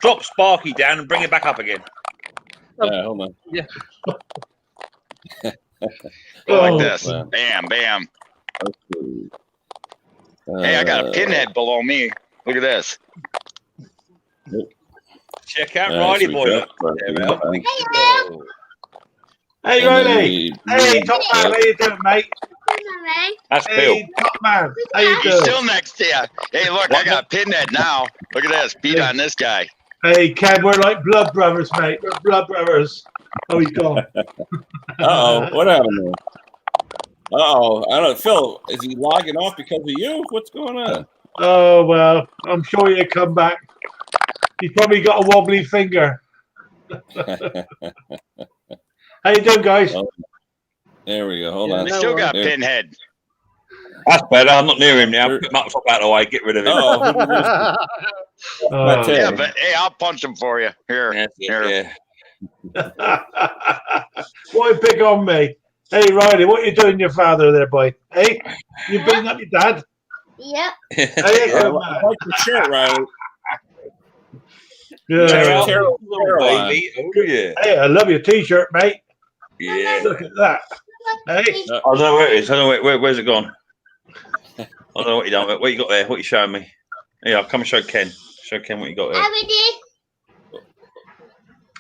Drop Sparky down and bring it back up again. Yeah, hold on. Yeah. Go like this. Bam, bam. Hey, I got a pinhead below me. Look at this. Check out Riley boy. Hey, Riley. Hey, top man. How you doing, mate? That's Bill. Hey, top man. How you He's doing? still next to you. Hey, look, I got pinhead now. Look at this. Beat on this guy. Hey, Kev, we're like blood brothers, mate. We're blood brothers. Oh, he's gone. Uh-oh. What happened there? Uh-oh. I don't know. Phil, is he logging off because of you? What's going on? Oh, well, I'm sure he'll come back. He's probably got a wobbly finger. How you doing, guys? Oh, there we go. Hold on. We still got pinhead. That's better. I'm not near him now. Put him up out of the way. Get rid of him. Yeah, but hey, I'll punch him for you. Here. Yeah. Why pick on me? Hey, Riley, what you doing your father there, boy? Hey, you beating up your dad? Yep. Hey, I like the shirt, Riley. yeah. Baby. Oh, yeah. Hey, I love your t-shirt, mate. Yeah. Look at that. Hey. I don't know where it is. I don't know where's it gone. I don't know what you done. What you got there? What you showing me? Yeah, I'll come and show Ken. Show Ken what you got there.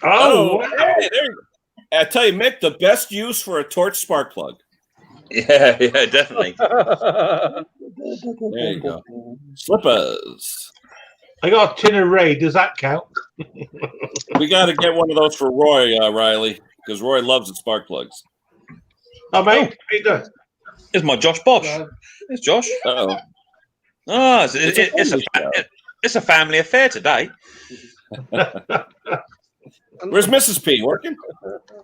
Oh, Hey, there you go. I tell you, Mick, the best use for a torch spark plug. Yeah, definitely. There you go. Slippers. I got a tin of Ray. Does that count? We got to get one of those for Roy, Riley, because Roy loves the spark plugs. Oh, mate. How you doing? It's my Josh Bosch. It's Josh. Uh-oh. Oh, it's a family affair today. Where's Mrs. P? Working?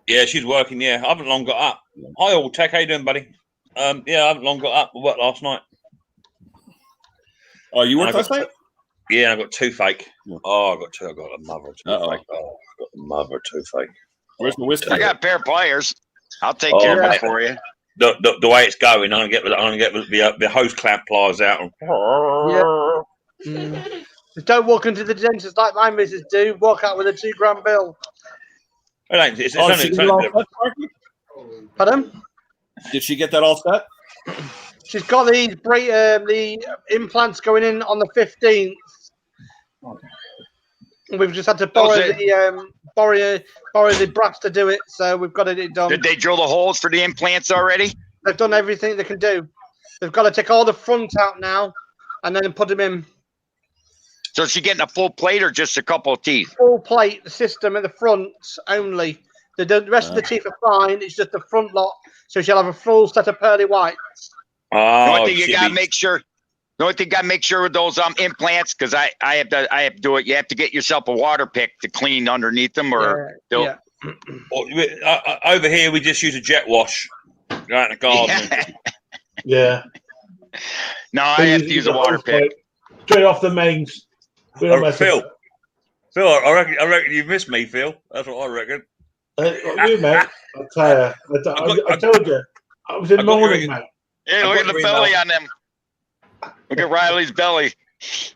Yeah, she's working. Yeah, I haven't long got up. Hi, all tech. How you doing, buddy? Yeah, I haven't long got up. I worked last night. Oh, you worked last night? Yeah, I got toothache. Oh, I got a mother toothache. Oh, I got a mother toothache. Where's the whiskey? I got a pair of pliers. I'll take care of it for you. The way it's going, I'm gonna get the hose clamp pliers out. Don't walk into the dentist like my missus do. Walk out with a $2,000 bill. Pardon? Did she get that all set? She's got the implants going in on the 15th. We've just had to borrow the brass to do it, so we've got it done. Did they drill the holes for the implants already? They've done everything they can do. They've got to take all the front out now and then put them in. So is she getting a full plate or just a couple of teeth? Full plate system in the front only. The rest of the teeth are fine. It's just the front lot. So she'll have a full set of pearly whites. The Oh, only thing you gotta make sure. The only thing you gotta make sure with those implants, because I have to do it. You have to get yourself a water pick to clean underneath them, or they'll. Over here, we just use a jet wash. Go out in the garden. Yeah. No, I have to use a water pick. Straight off the mains. Phil, I reckon you missed me, Phil. That's what I reckon. You, mate. I'll tell you. I told you. I was in morning, mate. Hey, look at the belly on them. Look at Riley's belly. Get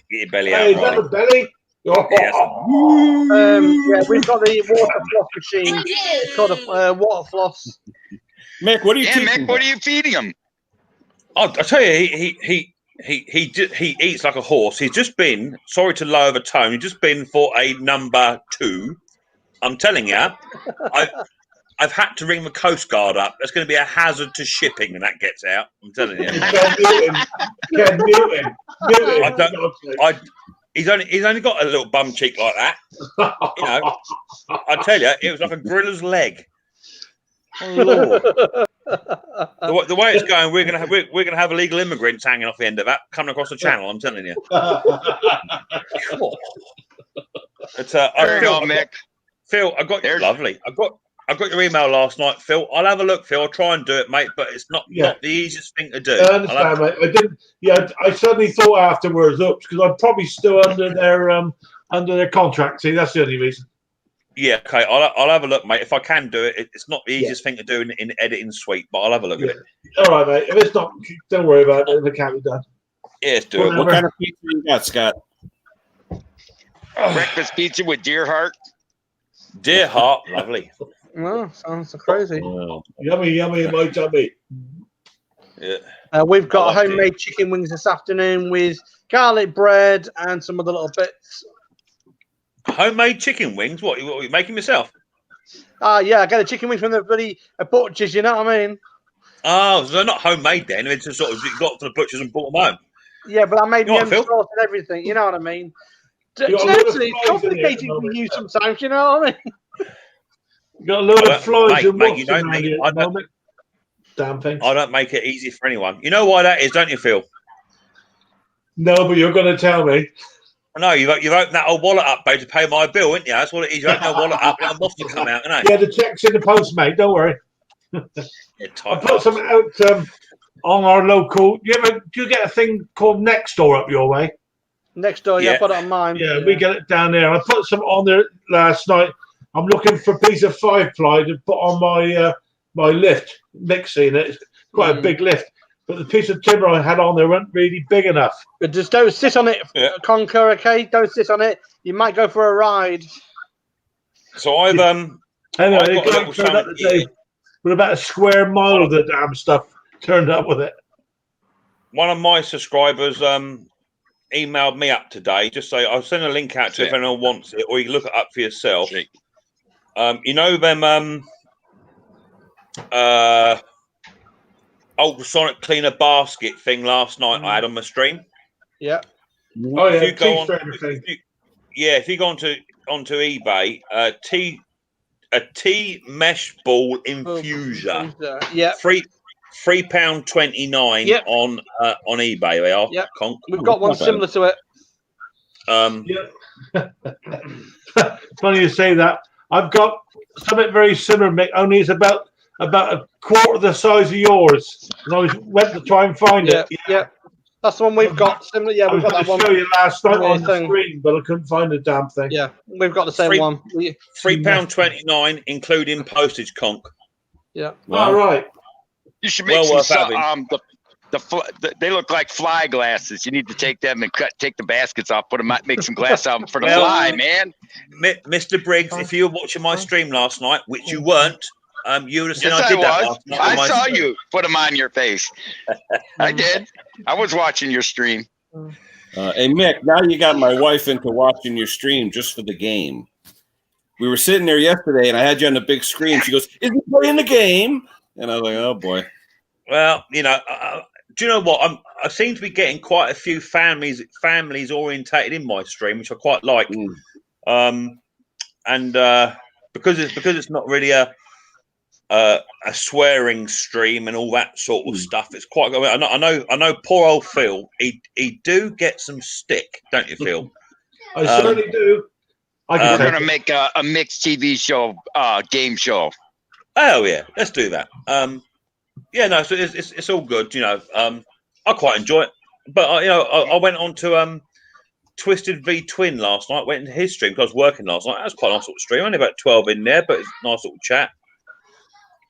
your belly Hey, is out, that Riley. a belly? Yeah, we've got the water floss machine. It's called a water floss. Mick, what are you Yeah, teaching? Mick, what are you feeding him? I tell you, he eats like a horse. He's just been, sorry to lower the tone, he's just been for a number 2. I'm telling you, I've had to ring the Coast Guard up. That's going to be a hazard to shipping when that gets out. I'm telling you. He's only got a little bum cheek like that. You know, I tell you, it was like a gorilla's leg. Oh, Lord. The way it's going, we're gonna have illegal immigrants hanging off the end of that coming across the channel. I'm telling you. It's There you go, Mick. Phil, I got you. Lovely. I got your email last night, Phil. I'll have a look, Phil. I'll try and do it, mate. But it's not the easiest thing to do. I understand, mate. I didn't. Yeah, I suddenly thought afterwards, oops, because I'm probably still under their contract. See, that's the only reason. Yeah, okay. I'll have a look, mate. If I can do it, it's not the easiest thing to do in editing suite, but I'll have a look at it. All right, mate. If it's not, don't worry about it. If it can't be done. Yeah, let's do it. What kind of pizza you got, Scott? Breakfast pizza with deer heart. Deer heart, lovely. Well, sounds so crazy. Yummy, yummy in my tummy. Yeah. We've got like homemade chicken wings this afternoon with garlic bread and some other little bits. Homemade chicken wings? What are you making yourself? Yeah, I get the chicken wings from the bloody butchers, you know what I mean? Oh, so they're not homemade then. It's just sort of you got to the butchers and brought them home. Yeah, but I made You my know own what, Phil? sauce and everything, you know what I mean? You got a lot of It's flies in here at complicated the for moment. you sometimes, you know what I mean? You got a load of flies and mate, wasps you know around me. here at the moment. Damn thing. I don't make it easy for anyone. You know why that is, don't you, Phil? No, but you're going to tell me. No, you've opened that old wallet up, babe, to pay my bill, isn't you? That's what it is. You open that wallet up, and a moth will come out, isn't it? Yeah, the check's in the post, mate. Don't worry. Yeah, I put some out on our local. Do you get a thing called Nextdoor up your way? Next door, yeah, I put it on mine. Yeah, we get it down there. I put some on there last night. I'm looking for a piece of 5-ply to put on my my lift, mixing it. It's quite a big lift. But the piece of timber I had on there wasn't really big enough. But just don't sit on it, Conquer, okay? Don't sit on it. You might go for a ride. So I've Anyway, I've it got a little turned up something today with about a square mile of the damn stuff turned up with it. One of my subscribers emailed me up today. Just say I'll send a link out to if anyone wants it, or you can look it up for yourself. You know them ultrasonic cleaner basket thing last night I had on my stream. Yeah. Oh yeah, If you go on, if you go onto eBay, a T mesh ball infuser. Yeah. £3.29 on eBay. They are. Yeah. Conk. We've got one similar to it. Funny you say that. I've got something very similar, Mick, only it's about a quarter the size of yours. And I went to try and find it. Yeah. That's the one we've got. Similar. Yeah, we've got that one. I was going to show you last night on the screen, but I couldn't find the damn thing. Yeah, we've got the same one. £3.29, including postage, Conk. Yeah. All right. You should make they look like fly glasses. You need to take them and take the baskets off, make some glass out for the fly, man. Mr. Briggs, if you were watching my stream last night, which you weren't, you would have seen I did that last night. I saw you put them on your face. I did. I was watching your stream. Hey, Mick, now you got my wife into watching your stream just for the game. We were sitting there yesterday, and I had you on the big screen. She goes, "Is he playing the game?" And I was like, "Oh, boy." Well, Do you know what? I seem to be getting quite a few families orientated in my stream, which I quite like. And because it's not really a swearing stream and all that sort of stuff, it's quite good. I know. Poor old Phil. He do get some stick, don't you, Phil? I certainly do. We're gonna make a mixed TV show, game show. Oh yeah, let's do that. Yeah, no, so it's all good. You know, I quite enjoy it. But I went on to Twisted v Twin last night. Went into his stream because I was working last night. That was quite a nice little stream. Only about 12 in there, but it's a nice little chat.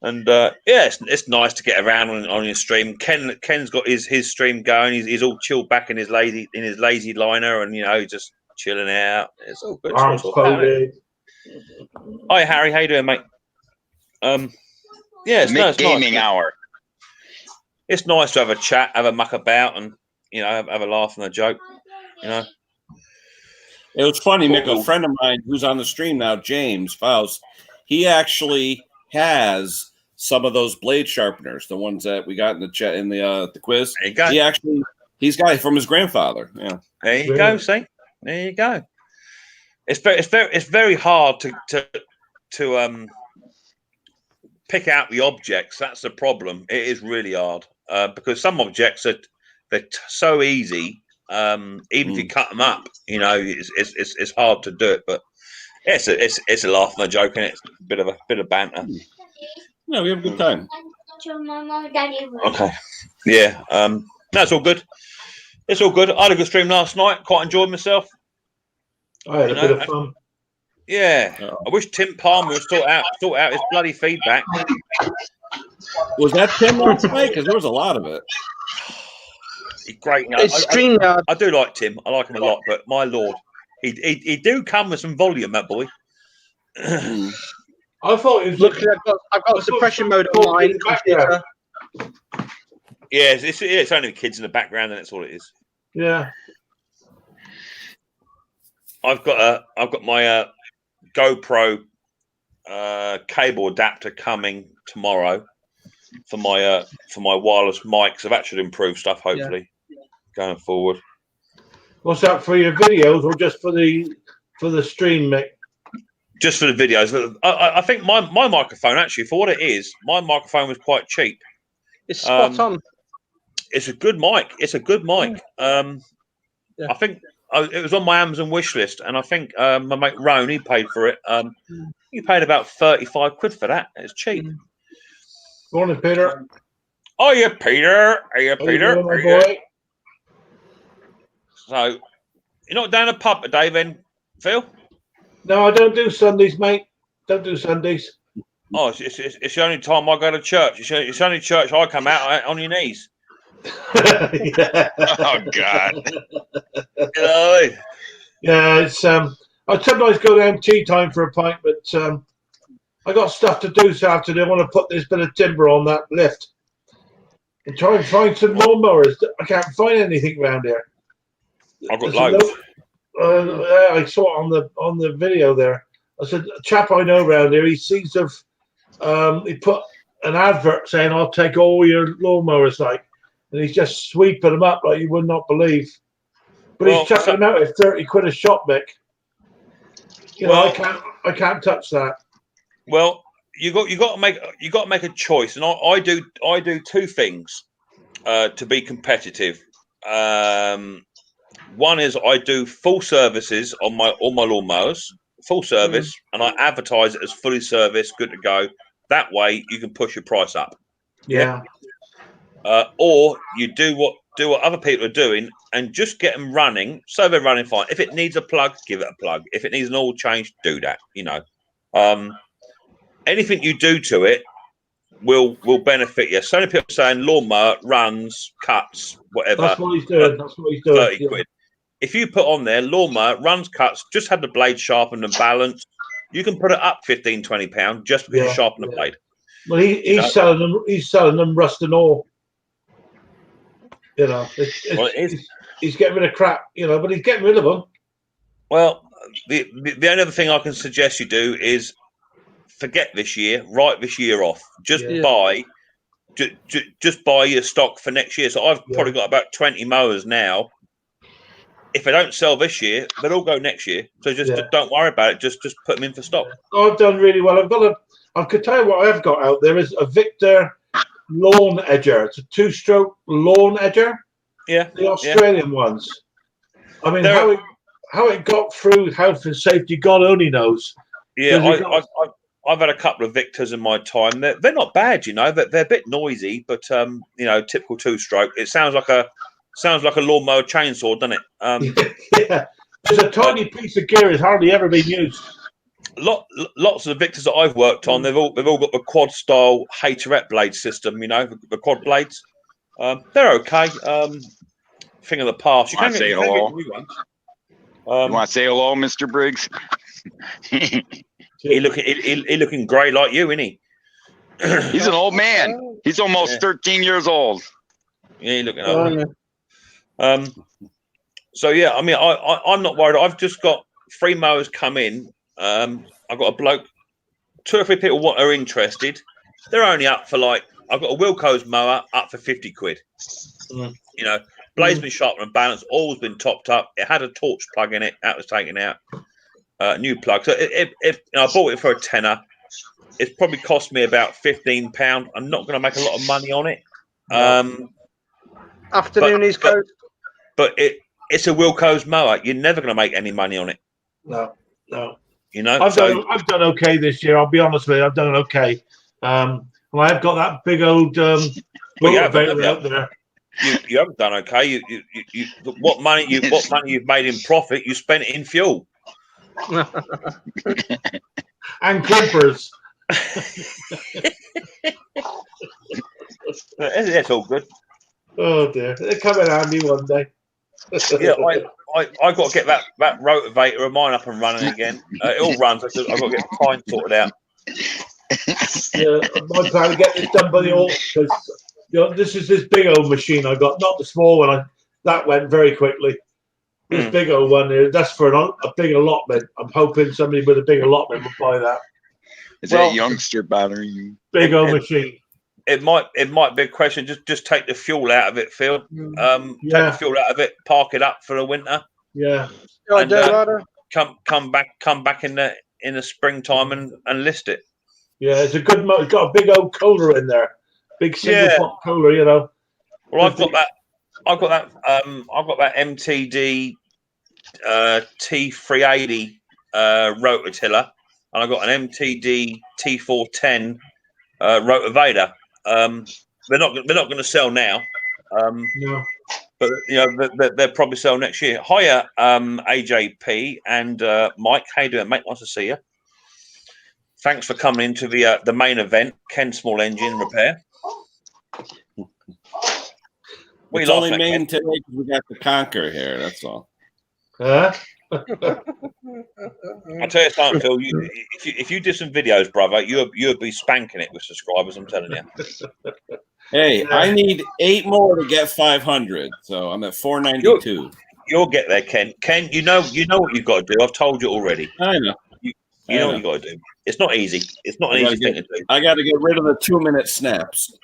And yeah, it's nice to get around on your stream. Ken's got his stream going. He's all chilled back in his lazy liner, and just chilling out. It's all good. Arms folded. Hi Harry, how you doing, mate? Yeah, it's gaming nice. hour. It's nice to have a chat, have a muck about, and have a laugh and a joke. It was funny, Mick. A friend of mine who's on the stream now, James Faust, he actually has some of those blade sharpeners, the ones that we got in the quiz. There you go. He's got it from his grandfather. Yeah. There you go. See, there you go. It's very hard to pick out the objects. That's the problem. It is really hard because some objects they're so easy. Even if you cut them up, it's hard to do it. But it's a laugh and a joke, and it's a bit of banter. No, we have a good time. Okay. Yeah. No, it's all good. It's all good. I had a good stream last night. Quite enjoyed myself. I had a bit of fun. Yeah. I wish Tim Palmer would sort out his bloody feedback. Was that Tim last night? Because there was a lot of it. He's great. I do like Tim. I like him a lot, but my lord, he do come with some volume, that boy. I thought it was Look, I've got suppression mode on mine. Yeah, it's only kids in the background, and that's all it is. Yeah. I've got my GoPro cable adapter coming tomorrow for my wireless mics. I've actually improved stuff, hopefully, going forward. What's that for your videos or just for the stream, Mick? Just for the videos. I think my microphone, actually, for what it is, my microphone was quite cheap. It's spot on. It's a good mic. I think it was on my Amazon wish list, and I think my mate Roan, he paid for it. He paid about 35 quid for that. It's cheap. Morning, Peter. Oh, yeah, Peter. Hey, Peter. How you doing, my boy? So, you're not down a pub today, then, Phil? No, I don't do Sundays, mate. Don't do Sundays. Oh, it's the only time I go to church. It's the only church I come out on your knees. Yeah. Oh God. Yeah, it's I sometimes go down tea time for a pint, but I got stuff to do this afternoon. I want to put this bit of timber on that lift and try and find some lawnmowers. I can't find anything around here. I've got loads. I saw it on the video there. I said, a chap I know around here, he seems to have he put an advert saying, "I'll take all your lawnmowers," and he's just sweeping them up like you would not believe. But he's chucking them out at 30 quid a shot, Mick. I can't touch that. Well, you got to make a choice, and I do two things to be competitive. One is I do full services on all my lawnmowers, full service, and I advertise it as fully serviced, good to go. That way, you can push your price up. Yeah. Or you do what other people are doing and just get them running, so they're running fine. If it needs a plug, give it a plug. If it needs an oil change, do that. Anything you do to it will benefit you. So many people are saying lawnmower runs, cuts, whatever. That's what he's doing. 30 quid. If you put on there lawnmower runs, cuts, just have the blade sharpened and balanced, you can put it up £15-20 just because you sharpen the blade. Well, he's selling them. He's selling them rust and all. He's getting rid of crap, but he's getting rid of them. Well, the only other thing I can suggest you do is forget this year, write this year off. Just buy just buy your stock for next year. So I've probably got about 20 mowers now. If they don't sell this year, they'll all go next year. So just don't worry about it. Just put them in for stock. I've done really well. I could tell you what I've got out there is a Victor lawn edger. It's a 2-stroke lawn edger. Yeah, the Australian ones. I mean, how it got through health and safety, God only knows. Yeah, I've had a couple of Victors in my time. They're not bad, you know. They're a bit noisy, but you know, typical 2-stroke. It sounds like a lawnmower chainsaw, doesn't it? Yeah, it's a tiny piece of gear. It's hardly ever been used. Lots of the Victors that I've worked on, they've all got the quad style haterette blade system. You know, the quad blades. They're okay. Thing of the past. You can say hello. You want to say hello, Mr. Briggs? He looking great like you, isn't he? He's an old man. He's almost 13 years old. Yeah, he looking old. So yeah, I mean, I'm not worried. I've just got 3 mowers come in. I've got a bloke, 2 or 3 people are interested. They're only up for I've got a Wilco's mower up for 50 quid. You know, blade's been sharpened and balanced, all's been topped up. It had a torch plug in it, that was taken out. New plug. So if I bought it for a tenner, it's probably cost me about £15. I'm not going to make a lot of money on it. Afternoon East Coast. But it's a Wilco's mower. You're never going to make any money on it. No. You know, I've done okay this year. I'll be honest with you. I've done okay. Well, I've got that big old motivator out there. You haven't done okay. What money you've made in profit, you spent it in fuel and clippers. That's all good. Oh dear, they'll come in handy one day. Yeah, I got to get that rotavator of mine up and running again. It all runs. I've got to get the pine sorted out. Yeah, my plan to get this done by the autumn because this is this big old machine I got, not the small one. That went very quickly. This big old one here, that's for a big allotment. I'm hoping somebody with a big allotment will buy that. Is that a youngster bothering you? Big old machine. It might be a question. Just take the fuel out of it, Phil. Take the fuel out of it, park it up for the winter. Yeah. And, come back in the springtime and list it. Yeah, it's a good motor. It's got a big old cooler in there, big single pot cooler. You know. Well, I've got that MTD T380 rototiller, and I've got an MTD T410 rotavator. They're not going to sell now. No. But you know they'll probably sell next year. Hiya, AJP and Mike. How you doing, mate? Nice to see you. Thanks for coming into the main event, Kenssmallengines Repair. It's only main today because we got the Conquer here. That's all. Huh? I'll tell you something, Phil. If you did some videos, brother, you'd be spanking it with subscribers. I'm telling you. Hey, I need 8 more to get 500, so I'm at 492. You'll get there, Ken. Ken, you know what you've got to do. I've told you already. I know. You know what you got to do. It's not easy. It's not an easy thing to do. I got to get rid of the 2-minute snaps.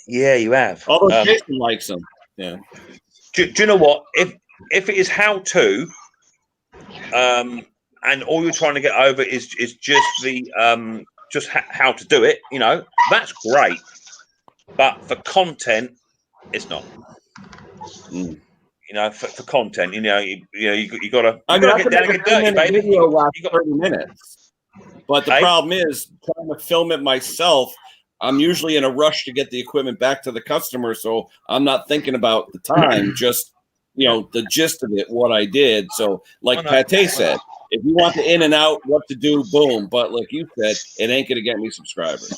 Yeah, you have. Although Jason likes them. Yeah. Do you know what? If it is how to, and all you're trying to get over is just the how to do it, you know, that's great. But for content, it's not. You know, for content, you got to get down and get dirty, baby. Video last 30 minutes. But the problem is trying to film it myself. I'm usually in a rush to get the equipment back to the customer, so I'm not thinking about the time, just the gist of it, what I did. So, like Pattay said, if you want the in and out, what to do, boom. But like you said, it ain't gonna get me subscribers.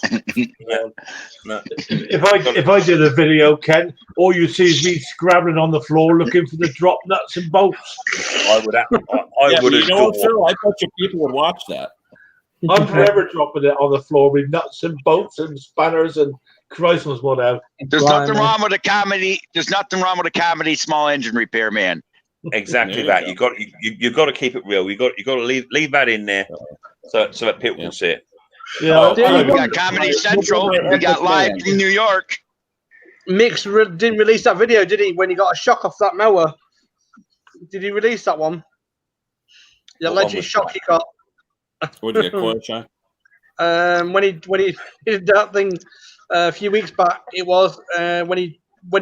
No. If I did a video, Ken, all you see is me scrabbling on the floor looking for the drop nuts and bolts. I would. You know what, Phil? I thought your people would watch that. I'm forever dropping it on the floor with nuts and bolts and spanners and Christ knows what else. There's nothing wrong with a comedy. There's nothing wrong with a comedy small engine repair, man. Exactly that. You got to keep it real. You got to leave that in there so that people can see it. Yeah, Oh, Did we he- got Comedy Central. We got live from New York. Mix didn't release that video, did he? When he got a shock off that mower, did he release that one? The What one alleged was shock he got. What did you get, coil shock? When he did that thing a few weeks back, it was when he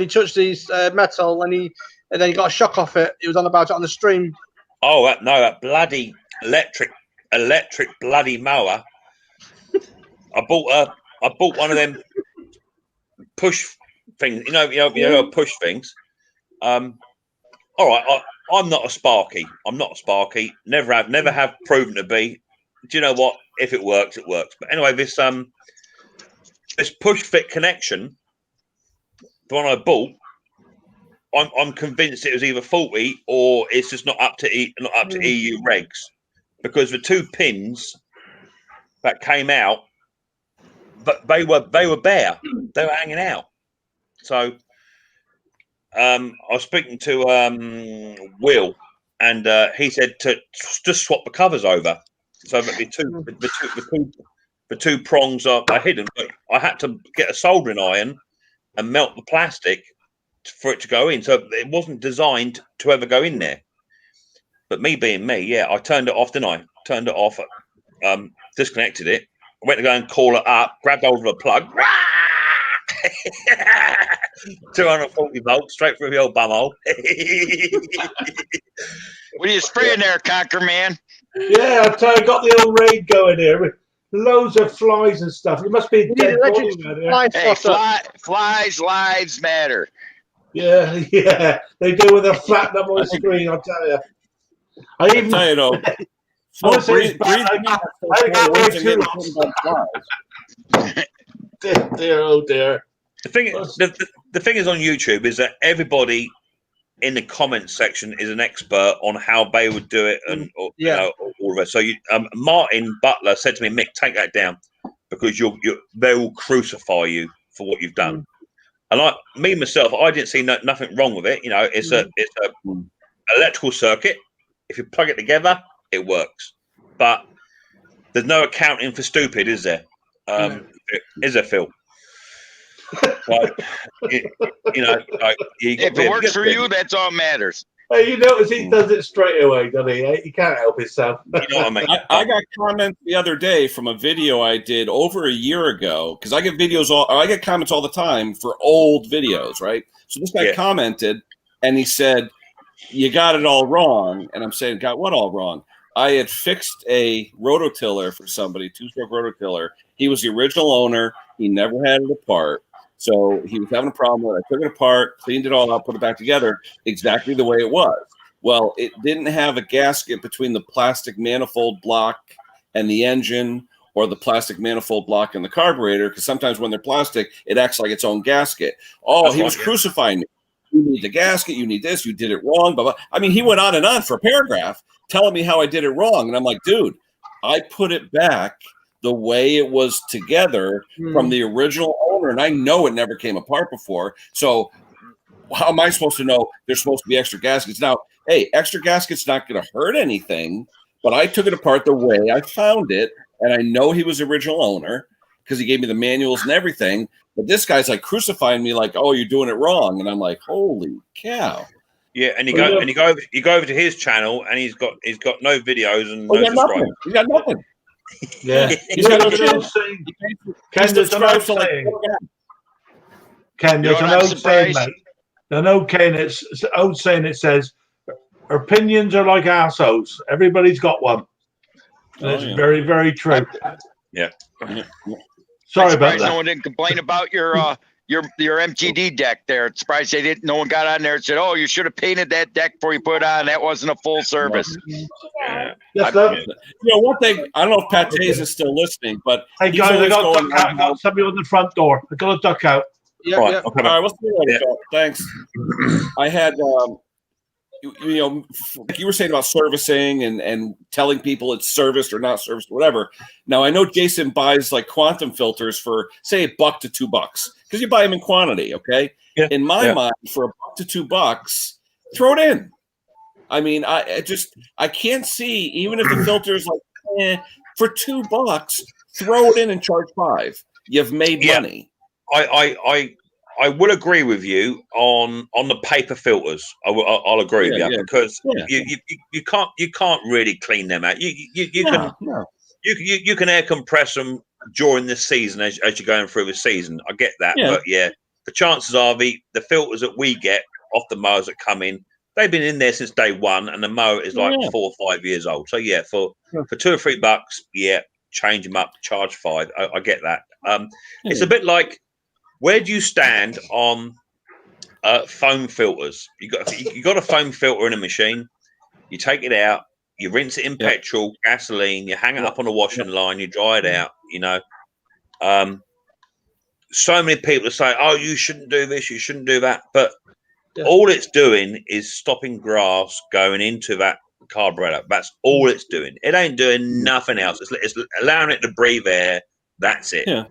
touched his metal and then he got a shock off it. He was on about it on the stream. Oh, that bloody electric bloody mower. I bought one of them push things. You know, push things. All right, I'm not a Sparky. Never have proven to be. Do you know what? If it works, it works. But anyway, this push fit connection, the one I bought, I'm convinced it was either faulty or it's just not up to EU regs, because the 2 pins that came out, but they were bare, they were hanging out. So I was speaking to Will, and he said to just swap the covers over, so that the two prongs are hidden. But I had to get a soldering iron and melt the plastic for it to go in, so it wasn't designed to ever go in there. But me being me, yeah, I turned it off, didn't I? Turned it off, disconnected it. I went to go and call it up, grabbed hold of a plug, 240 volts straight through the old bumhole. What are you spraying there, Conquer Man? Yeah, I tell you, I got the old raid going here with loads of flies and stuff. It must be a You need dead body electric out there. fly Hey, spotter. flies lives matter. Yeah, they do with a flat up on the screen. I'll tell you. I I even tell you though, I so would say it's breathe bad. I got way too long. Dear, oh dear. The thing is on YouTube is that everybody in the comments section is an expert on how they would do it, and you know, all of it. So Martin Butler said to me, "Mick, take that down because they will crucify you for what you've done." And myself, I didn't see nothing wrong with it. You know, it's a electrical circuit. If you plug it together, it works. But there's no accounting for stupid, is there? Is there, Phil? Like, you know, like If it works for you, that's all that matters. Hey, you notice he does it straight away, doesn't he? He can't help himself. You know what I mean? I got comments the other day from a video I did over a year ago, because I get comments all the time for old videos, right? So this guy commented and he said, "You got it all wrong." And I'm saying, "Got what all wrong?" I had fixed a rototiller for somebody, 2-stroke rototiller. He was the original owner. He never had it apart. So he was having a problem with it. I took it apart, cleaned it all up, put it back together exactly the way it was. Well, it didn't have a gasket between the plastic manifold block and the engine, or the plastic manifold block and the carburetor, because sometimes when they're plastic, it acts like its own gasket. Oh, That's he was crucifying me. You need the gasket, you need this, you did it wrong, blah, blah. I mean, he went on and on for a paragraph telling me how I did it wrong. And I'm like, dude, I put it back the way it was together from the original owner, and I know it never came apart before. So how am I supposed to know there's supposed to be extra gaskets? Now, hey, extra gaskets not going to hurt anything, but I took it apart the way I found it, and I know he was the original owner because he gave me the manuals and everything. But this guy's like crucifying me, like, "Oh, you're doing it wrong," and I'm like, "Holy cow!" Yeah, and you go over to his channel, and he's got no videos and no He got subscribers. nothing. He got nothing. Yeah. He's got no There's an shit. old saying. He Ken, there's an old subscribes to like saying. 4 guys. Ken, there's You an know what, old I'm saying, surprised. mate. I know, Ken, it's an old saying. It says, "Opinions are like assholes. Everybody's got one." And it's very, very true. Yeah. Sorry I'm about surprised no that. one didn't complain about your MTD deck there. It's surprised they didn't. No one got on there and said, "Oh, you should have painted that deck before you put it on. That wasn't a full service." Yeah. Yes, sir. You know, one thing, I don't know if Pattay is still listening, but Hey, he's guys, I always got to going duck out. I on got somebody on the front door. I got to duck out. Yeah, Right. yeah. Okay. All right, we'll see you later. Yeah. Phil. Thanks. I had, you know, like you were saying about servicing and telling people it's serviced or not serviced, whatever. Now, I know Jason buys like quantum filters for, say, $1 to $2 because you buy them in quantity, okay? Yeah. In my mind, for $1 to $2, throw it in. I mean, I can't see, even if the filter is like, for $2, throw it in and charge $5. You've made money. I will agree with you on the paper filters. I'll agree with you because you can't really clean them out. You can air compress them during the season as you're going through the season. I get that, but the chances are the filters that we get off the mowers that come in, they've been in there since day one, and the mower is like 4 or 5 years old. So for $2 or $3, change them up, charge $5. I get that. It's a bit like, where do you stand on foam filters? You got a foam filter in a machine. You take it out, you rinse it in petrol, gasoline, you hang it up on a washing line, you dry it out. You know, so many people say, "Oh, you shouldn't do this, you shouldn't do that," but all it's doing is stopping grass going into that carburetor. That's all it's doing. It ain't doing nothing else. It's allowing it to breathe air. That's it. Yeah.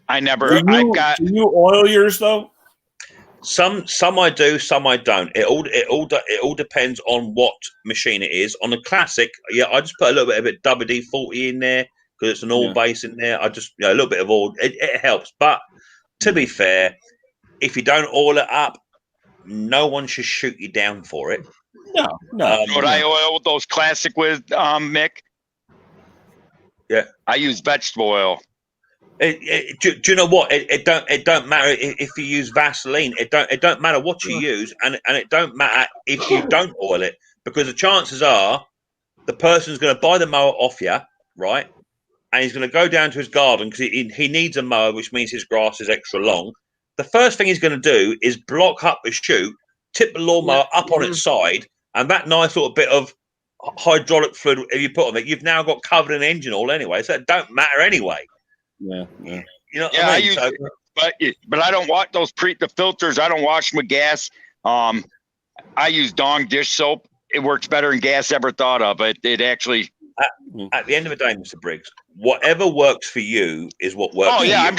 Do you oil yours though? Some I do, some I don't. It all depends on what machine it is. On the classic, I just put a little bit of it WD-40 in there because it's an oil base in there. I just a little bit of oil. It helps. But to be fair, if you don't oil it up, no one should shoot you down for it. No. What I oil those classic with, Mick? Yeah, I use vegetable oil. Do you know what? It don't matter if you use Vaseline. It don't matter what you use, and it don't matter if you don't oil it, because the chances are the person's going to buy the mower off you, right? And he's going to go down to his garden because he needs a mower, which means his grass is extra long. The first thing he's going to do is block up the chute, tip the lawnmower up on its side, and that nice little bit of hydraulic fluid if you put on it, you've now got covered in engine oil anyway, so it don't matter anyway. Yeah. You know what I mean? use but I don't wash the filters. I don't wash them with gas. I use Dawn dish soap. It works better than gas ever thought of. It actually. At the end of the day, Mr. Briggs, whatever works for you is what works. Oh yeah, for you. I'm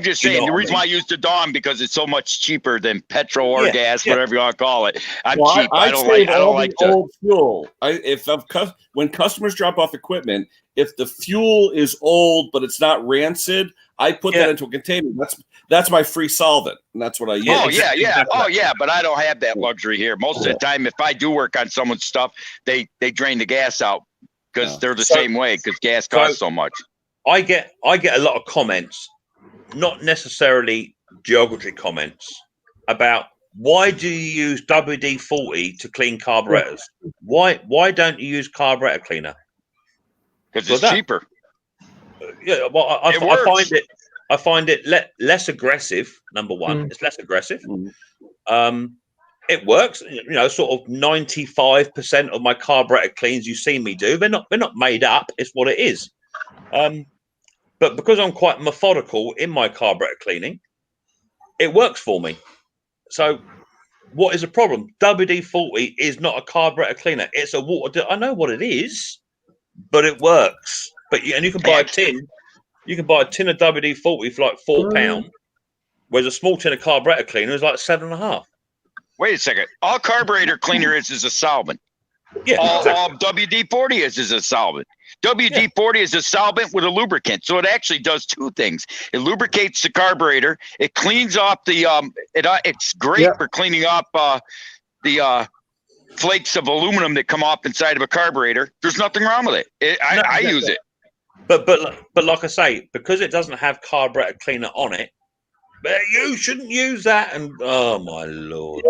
just saying. The reason why I use the Dawn because it's so much cheaper than petrol or gas, whatever you want to call it. I'm cheap. I don't like old fuel. When customers drop off equipment, if the fuel is old but it's not rancid, I put that into a container. That's my free solvent, and that's what I use. Oh yeah. Oh yeah, but I don't have that luxury here. Most of the time, if I do work on someone's stuff, they drain the gas out because they're the same way because gas costs so much. I get a lot of comments, not necessarily geography comments, about why do you use WD-40 to clean carburetors? Why don't you use carburetor cleaner? Because it's cheaper. Yeah, well, I find it less aggressive. Number one, it's less aggressive. It works. You know, sort of 95% of my carburetor cleans you see me do, they're not made up. It's what it is. But because I'm quite methodical in my carburetor cleaning, it works for me. So, what is the problem? WD-40 is not a carburetor cleaner. It's a water. I know what it is, but it works. And you can buy a tin. You can buy a tin of WD-40 for like £4, whereas a small tin of carburetor cleaner is like $7.50. Wait a second. All carburetor cleaner is a solvent. Yeah. All WD-40 is a solvent. WD-40 is a solvent with a lubricant, so it actually does two things. It lubricates the carburetor. It cleans off the. It's great for cleaning off the flakes of aluminum that come off inside of a carburetor. There's nothing wrong with it. I use it. But like I say, because it doesn't have carburetor cleaner on it, you shouldn't use that. And oh my lord!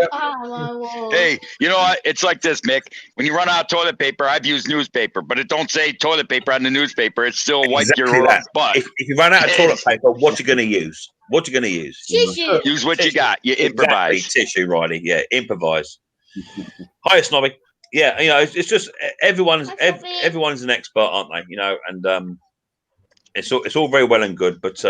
Hey, you know what? It's like this, Mick. When you run out of toilet paper, I've used newspaper, but it don't say toilet paper on the newspaper. It's still wipe your butt. If you run out of toilet paper, what you going to use? Tissue. Use what you got. You improvise. Exactly. Tissue, Riley. Yeah, improvise. Hiya, Snobby. Yeah, you know, it's just everyone's an expert, aren't they? You know, and it's all very well and good, but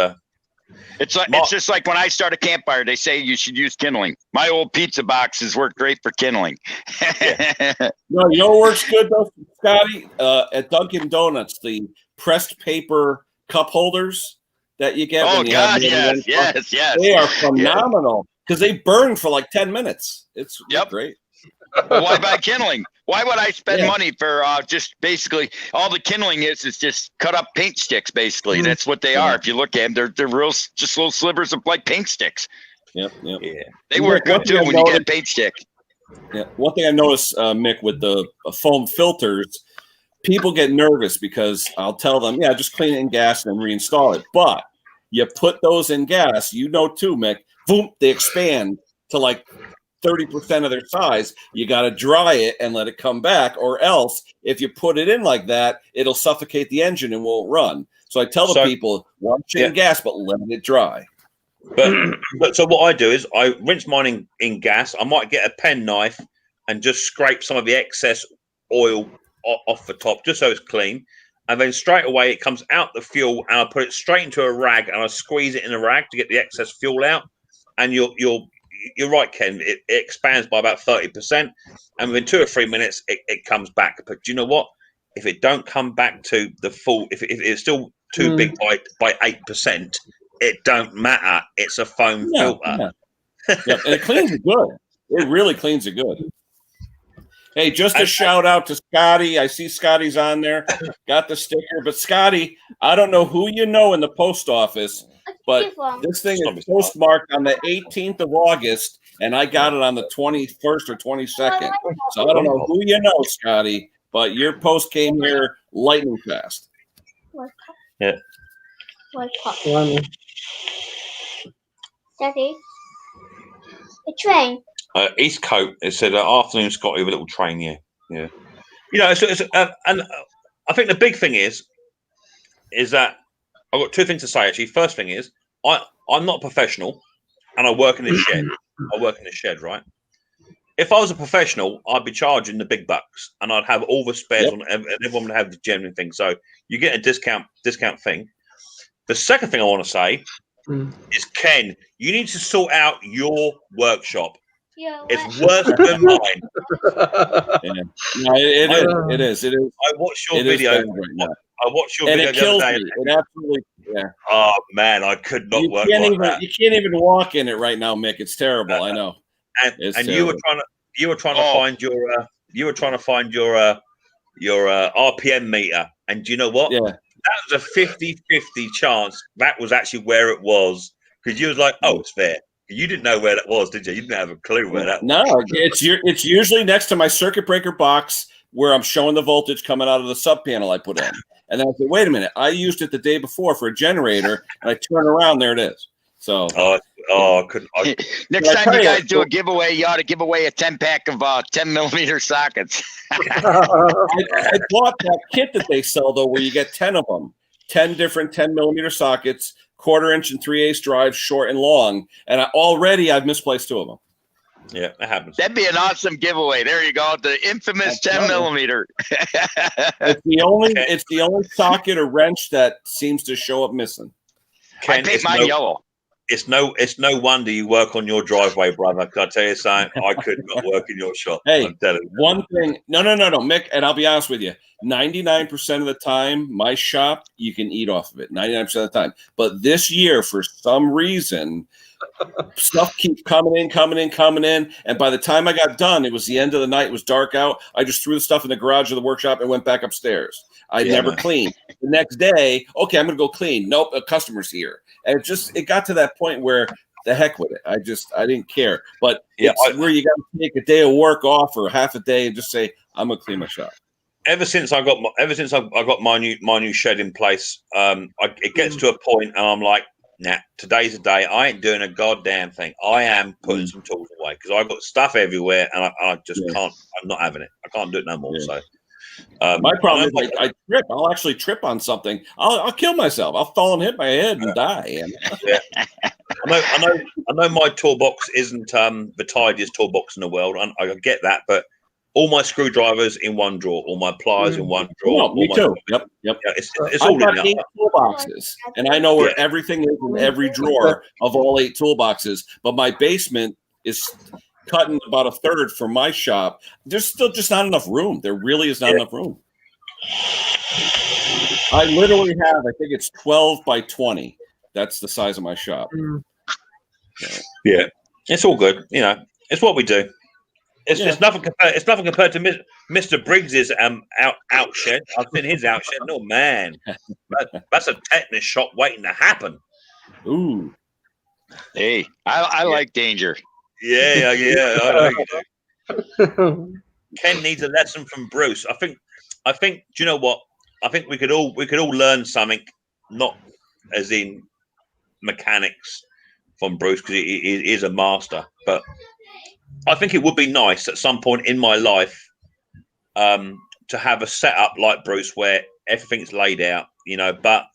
it's just like when I start a campfire, they say you should use kindling. My old pizza boxes work great for kindling. No, you know what works good though, Scotty? At Dunkin' Donuts, the pressed paper cup holders that you get. Oh God, yes. They are phenomenal because they burn for like 10 minutes. It's great. Well, why buy kindling? Why would I spend Yeah. money for just basically all the kindling is just cut up paint sticks? Basically, that's what they are. If you look at them, they're real, just little slivers of like paint sticks. Yep. Yeah. They work good too when you get a paint stick. Yeah. One thing I noticed, Mick, with the foam filters, people get nervous because I'll tell them, yeah, just clean it in gas and then reinstall it. But you put those in gas, you know too, Mick, boom, they expand to like 30% of their size. You got to dry it and let it come back, or else if you put it in like that, it'll suffocate the engine and won't run. So I tell the people, wash it in gas, but let it dry. But so what I do is I rinse mine in gas. I might get a penknife and just scrape some of the excess oil off the top, just so it's clean. And then straight away it comes out the fuel, and I put it straight into a rag, and I squeeze it in a rag to get the excess fuel out. And you're right, Ken. It expands by about 30%, and within 2 or 3 minutes it comes back. But do you know what? If it don't come back to the full, if it's still too big by 8%, it don't matter. It's a foam filter. Yeah, and it cleans it good. It really cleans it good. Hey, just a shout out to Scotty. I see Scotty's on there. Got the sticker. But Scotty, I don't know who you know in the post office, but this thing is postmarked on the 18th of August, and I got it on the 21st or 22nd. So I don't know who you know, Scotty, but your post came here lightning fast. Yeah. Daddy, a train. Eastcote. It said afternoon, Scotty, with a little train. Yeah. You know, and I think the big thing is that I've got two things to say. Actually, first thing is I'm not a professional, and I work in a shed. Right? If I was a professional, I'd be charging the big bucks, and I'd have all the spares on, and everyone would have the genuine thing. So you get a discount thing. The second thing I want to say is, Ken, you need to sort out your workshop. It's worse than mine. No, it is. I watched your video. I watched your video it kills the other day. me. It absolutely, yeah. Oh man, I could not work like that. You can't even walk in it right now, Mick. It's terrible. I know. And you were trying to find your RPM meter, and do you know what? Yeah. That was a 50-50 chance that was actually where it was, because you was like, oh, it's there. You didn't know where that was, did you? You didn't have a clue where that was. No, it's usually next to my circuit breaker box where I'm showing the voltage coming out of the sub panel I put in. And then I said, wait a minute, I used it the day before for a generator, and I turn around, there it is. So next time you guys do a giveaway, you ought to give away a 10-pack of 10-millimeter sockets. I bought that kit that they sell, though, where you get 10 of them, 10 different 10-millimeter sockets, 1/4 inch and 3/8 drives, short and long, and I've misplaced 2 of them. Yeah, that happens. That'd be an awesome giveaway. There you go, the infamous 10-millimeter. It's the only socket or wrench that seems to show up missing. Ken, I paint mine yellow. It's no wonder you work on your driveway, brother. Can I tell you something? I could not work in your shop. Hey, one thing. No, Mick, and I'll be honest with you. 99% of the time, my shop, you can eat off of it. 99% of the time. But this year, for some reason, stuff keeps coming in. And by the time I got done, it was the end of the night. It was dark out. I just threw the stuff in the garage of the workshop and went back upstairs. I never cleaned. The next day, okay, I'm going to go clean. Nope, a customer's here. And it got to that point where the heck with it. I didn't care. But it's where you got to take a day of work off or half a day and just say, I'm going to clean my shop. Ever since I got my new shed in place, it gets to a point and I'm like, nah, today's the day. I ain't doing a goddamn thing. I am putting some tools away because I've got stuff everywhere and I just can't. I'm not having it. I can't do it no more. So my problem is I trip. I'll actually trip on something. I'll kill myself. I'll fall and hit my head and die. Yeah. I know my toolbox isn't the tidiest toolbox in the world. I get that, but all my screwdrivers in one drawer, all my pliers in one drawer. No, me too. Yep. Yeah, it's all I've got 8 toolboxes, and I know where everything is in every drawer of all 8 toolboxes. But my basement is cutting about 1/3 from my shop. There's still just not enough room. There really is not enough room. I literally have, I think it's 12 by 20. That's the size of my shop. Yeah, it's all good. You know, it's what we do. It's nothing compared. It's nothing compared to Mr. Briggs's outshed. I've seen his outshed. Oh man, that's a tetanus shot waiting to happen. Ooh. Hey, I like danger. Yeah. I know you do. Ken needs a lesson from Bruce. I think. Do you know what? I think we could all learn something, not as in mechanics from Bruce, because he is a master. But I think it would be nice at some point in my life to have a setup like Bruce where everything's laid out, you know. But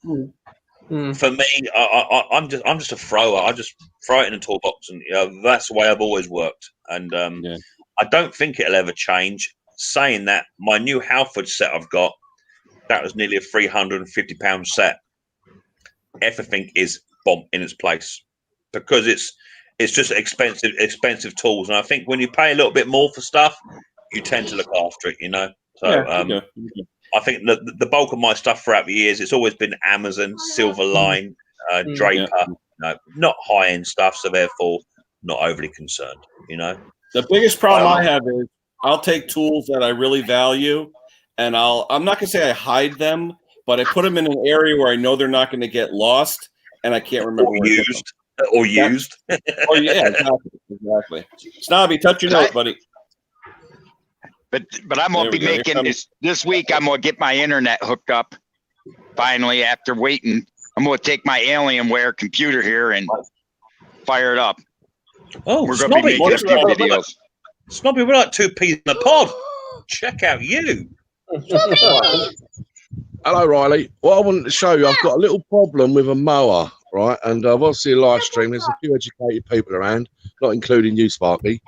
for me, I'm just a thrower. I just throw it in a toolbox, and that's the way I've always worked. And I don't think it'll ever change. Saying that, my new Halford set I've got, that was nearly a £350 set. Everything is bomb in its place because it's just expensive tools, and I think when you pay a little bit more for stuff, you tend to look after it, you know. So I think the bulk of my stuff throughout the years, it's always been Amazon, Silverline, Draper, not high end stuff, so therefore not overly concerned, you know. The biggest problem I have is I'll take tools that I really value, and I'm not gonna say I hide them, but I put them in an area where I know they're not going to get lost, and I can't remember or used. Or yeah, exactly. Snobby, touch your note, buddy. But I'm gonna be making this week. I'm gonna get my internet hooked up. Finally, after waiting, I'm gonna take my Alienware computer here and fire it up. Oh, we're gonna be making a few videos. Snobby, we're like two peas in a pod. Check out you. Hello, Riley. What I wanted to show you, I've got a little problem with a mower, right? And I've obviously a live stream. There's a few educated people around, not including you, Sparky.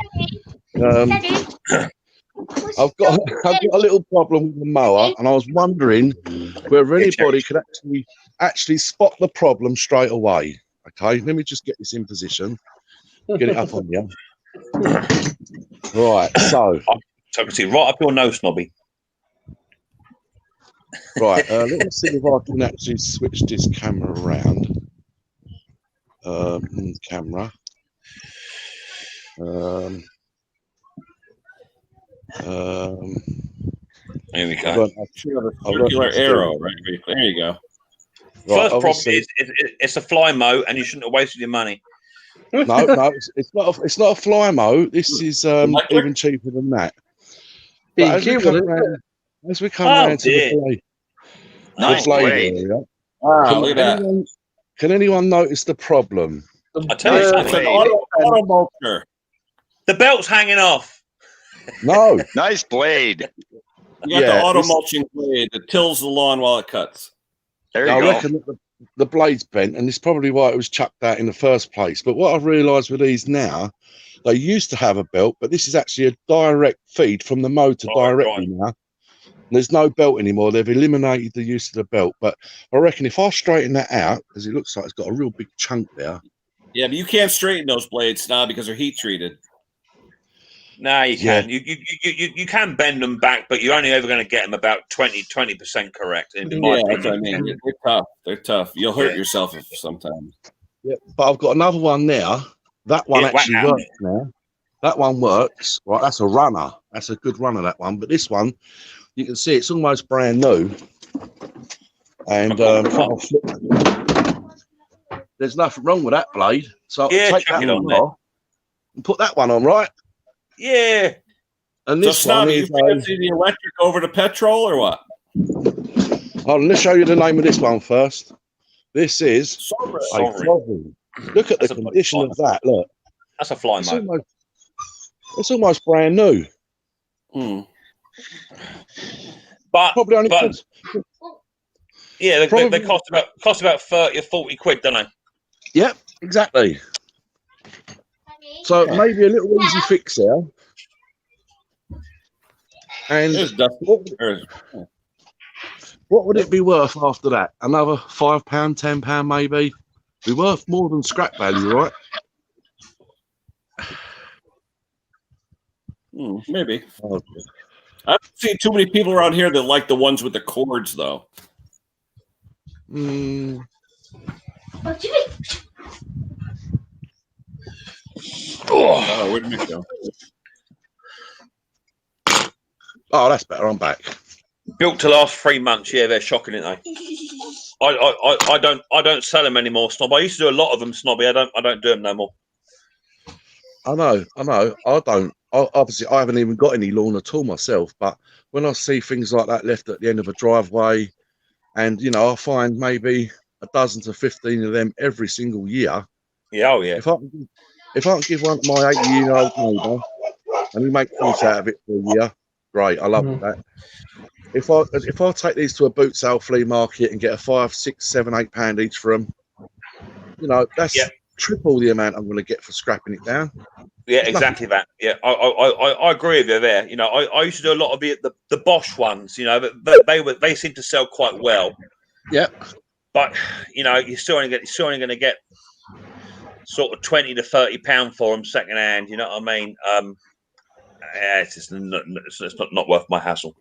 I've got a little problem with the mower, and I was wondering whether anybody could actually spot the problem straight away. Okay, let me just get this in position. Get it up on you. Right, so I can see right up your nose, Snobby. Right, let me see if I can actually switch this camera around. Camera. There we go. Circular arrow, right? There you go. First problem is it's a fly mow, and you shouldn't have wasted your money. No, it's not a fly mow. This is even cheaper than that. But as we come around to the blade. Nice blade. Wow, look at that. Can anyone notice the problem? I tell you something. Auto mulcher. The belt's hanging off. No. Nice blade. You got the auto mulching blade that tills the lawn while it cuts. There you I go. reckon that the blade's bent, and it's probably why it was chucked out in the first place. But what I've realised with these now, they used to have a belt, but this is actually a direct feed from the motor directly now. There's no belt anymore. They've eliminated the use of the belt. But I reckon if I straighten that out, because it looks like it's got a real big chunk there. Yeah, but you can't straighten those blades now because they're heat treated. No, you can. You can bend them back, but you're only ever going to get them about 20% correct. That's what I mean. They're tough. They're tough. You'll hurt yourself sometimes. Yeah, but I've got another one there. That one actually works now. That one works. Right, that's a runner. That's a good runner, that one. But this one, you can see it's almost brand new. And there's nothing wrong with that blade. So I'll take that one off and put that one on, right? Yeah. And this one is the electric over the petrol or what? Hold on, let's show you the name of this one first. This is Sovereign. Look at the condition of that. Look. That's a fly mode. It's almost brand new. But probably only they cost about 30 or 40 quid, don't they? Yep, exactly. So maybe a little easy fix there. And what would it be worth after that? Another £5, £10 maybe? Be worth more than scrap value, right? Maybe. I haven't seen too many people around here that like the ones with the cords, though. Oh, where did it go? Oh, that's better. I'm back. Built to last 3 months. Yeah, they're shocking, aren't they? I don't sell them anymore, Snob. I used to do a lot of them, Snobby. I don't do them no more. I know. I don't. Obviously, I haven't even got any lawn at all myself. But when I see things like that left at the end of a driveway, and you know, I find maybe a dozen to 15 of them every single year. Yeah, oh yeah. If I can give one to my 80-year-old neighbour, and he makes use out of it for a year, great. I love that. If I take these to a boot sale flea market and get a £5, £6, £7, £8 each for them, you know, that's triple the amount I'm going to get for scrapping it down. Yeah, exactly that. Yeah, I agree with you there. You know, I used to do a lot of the Bosch ones. You know, they seem to sell quite well. Yeah, but you know, you're still only going to get sort of £20 to £30 for them second hand. You know what I mean? Yeah, it's just not worth my hassle.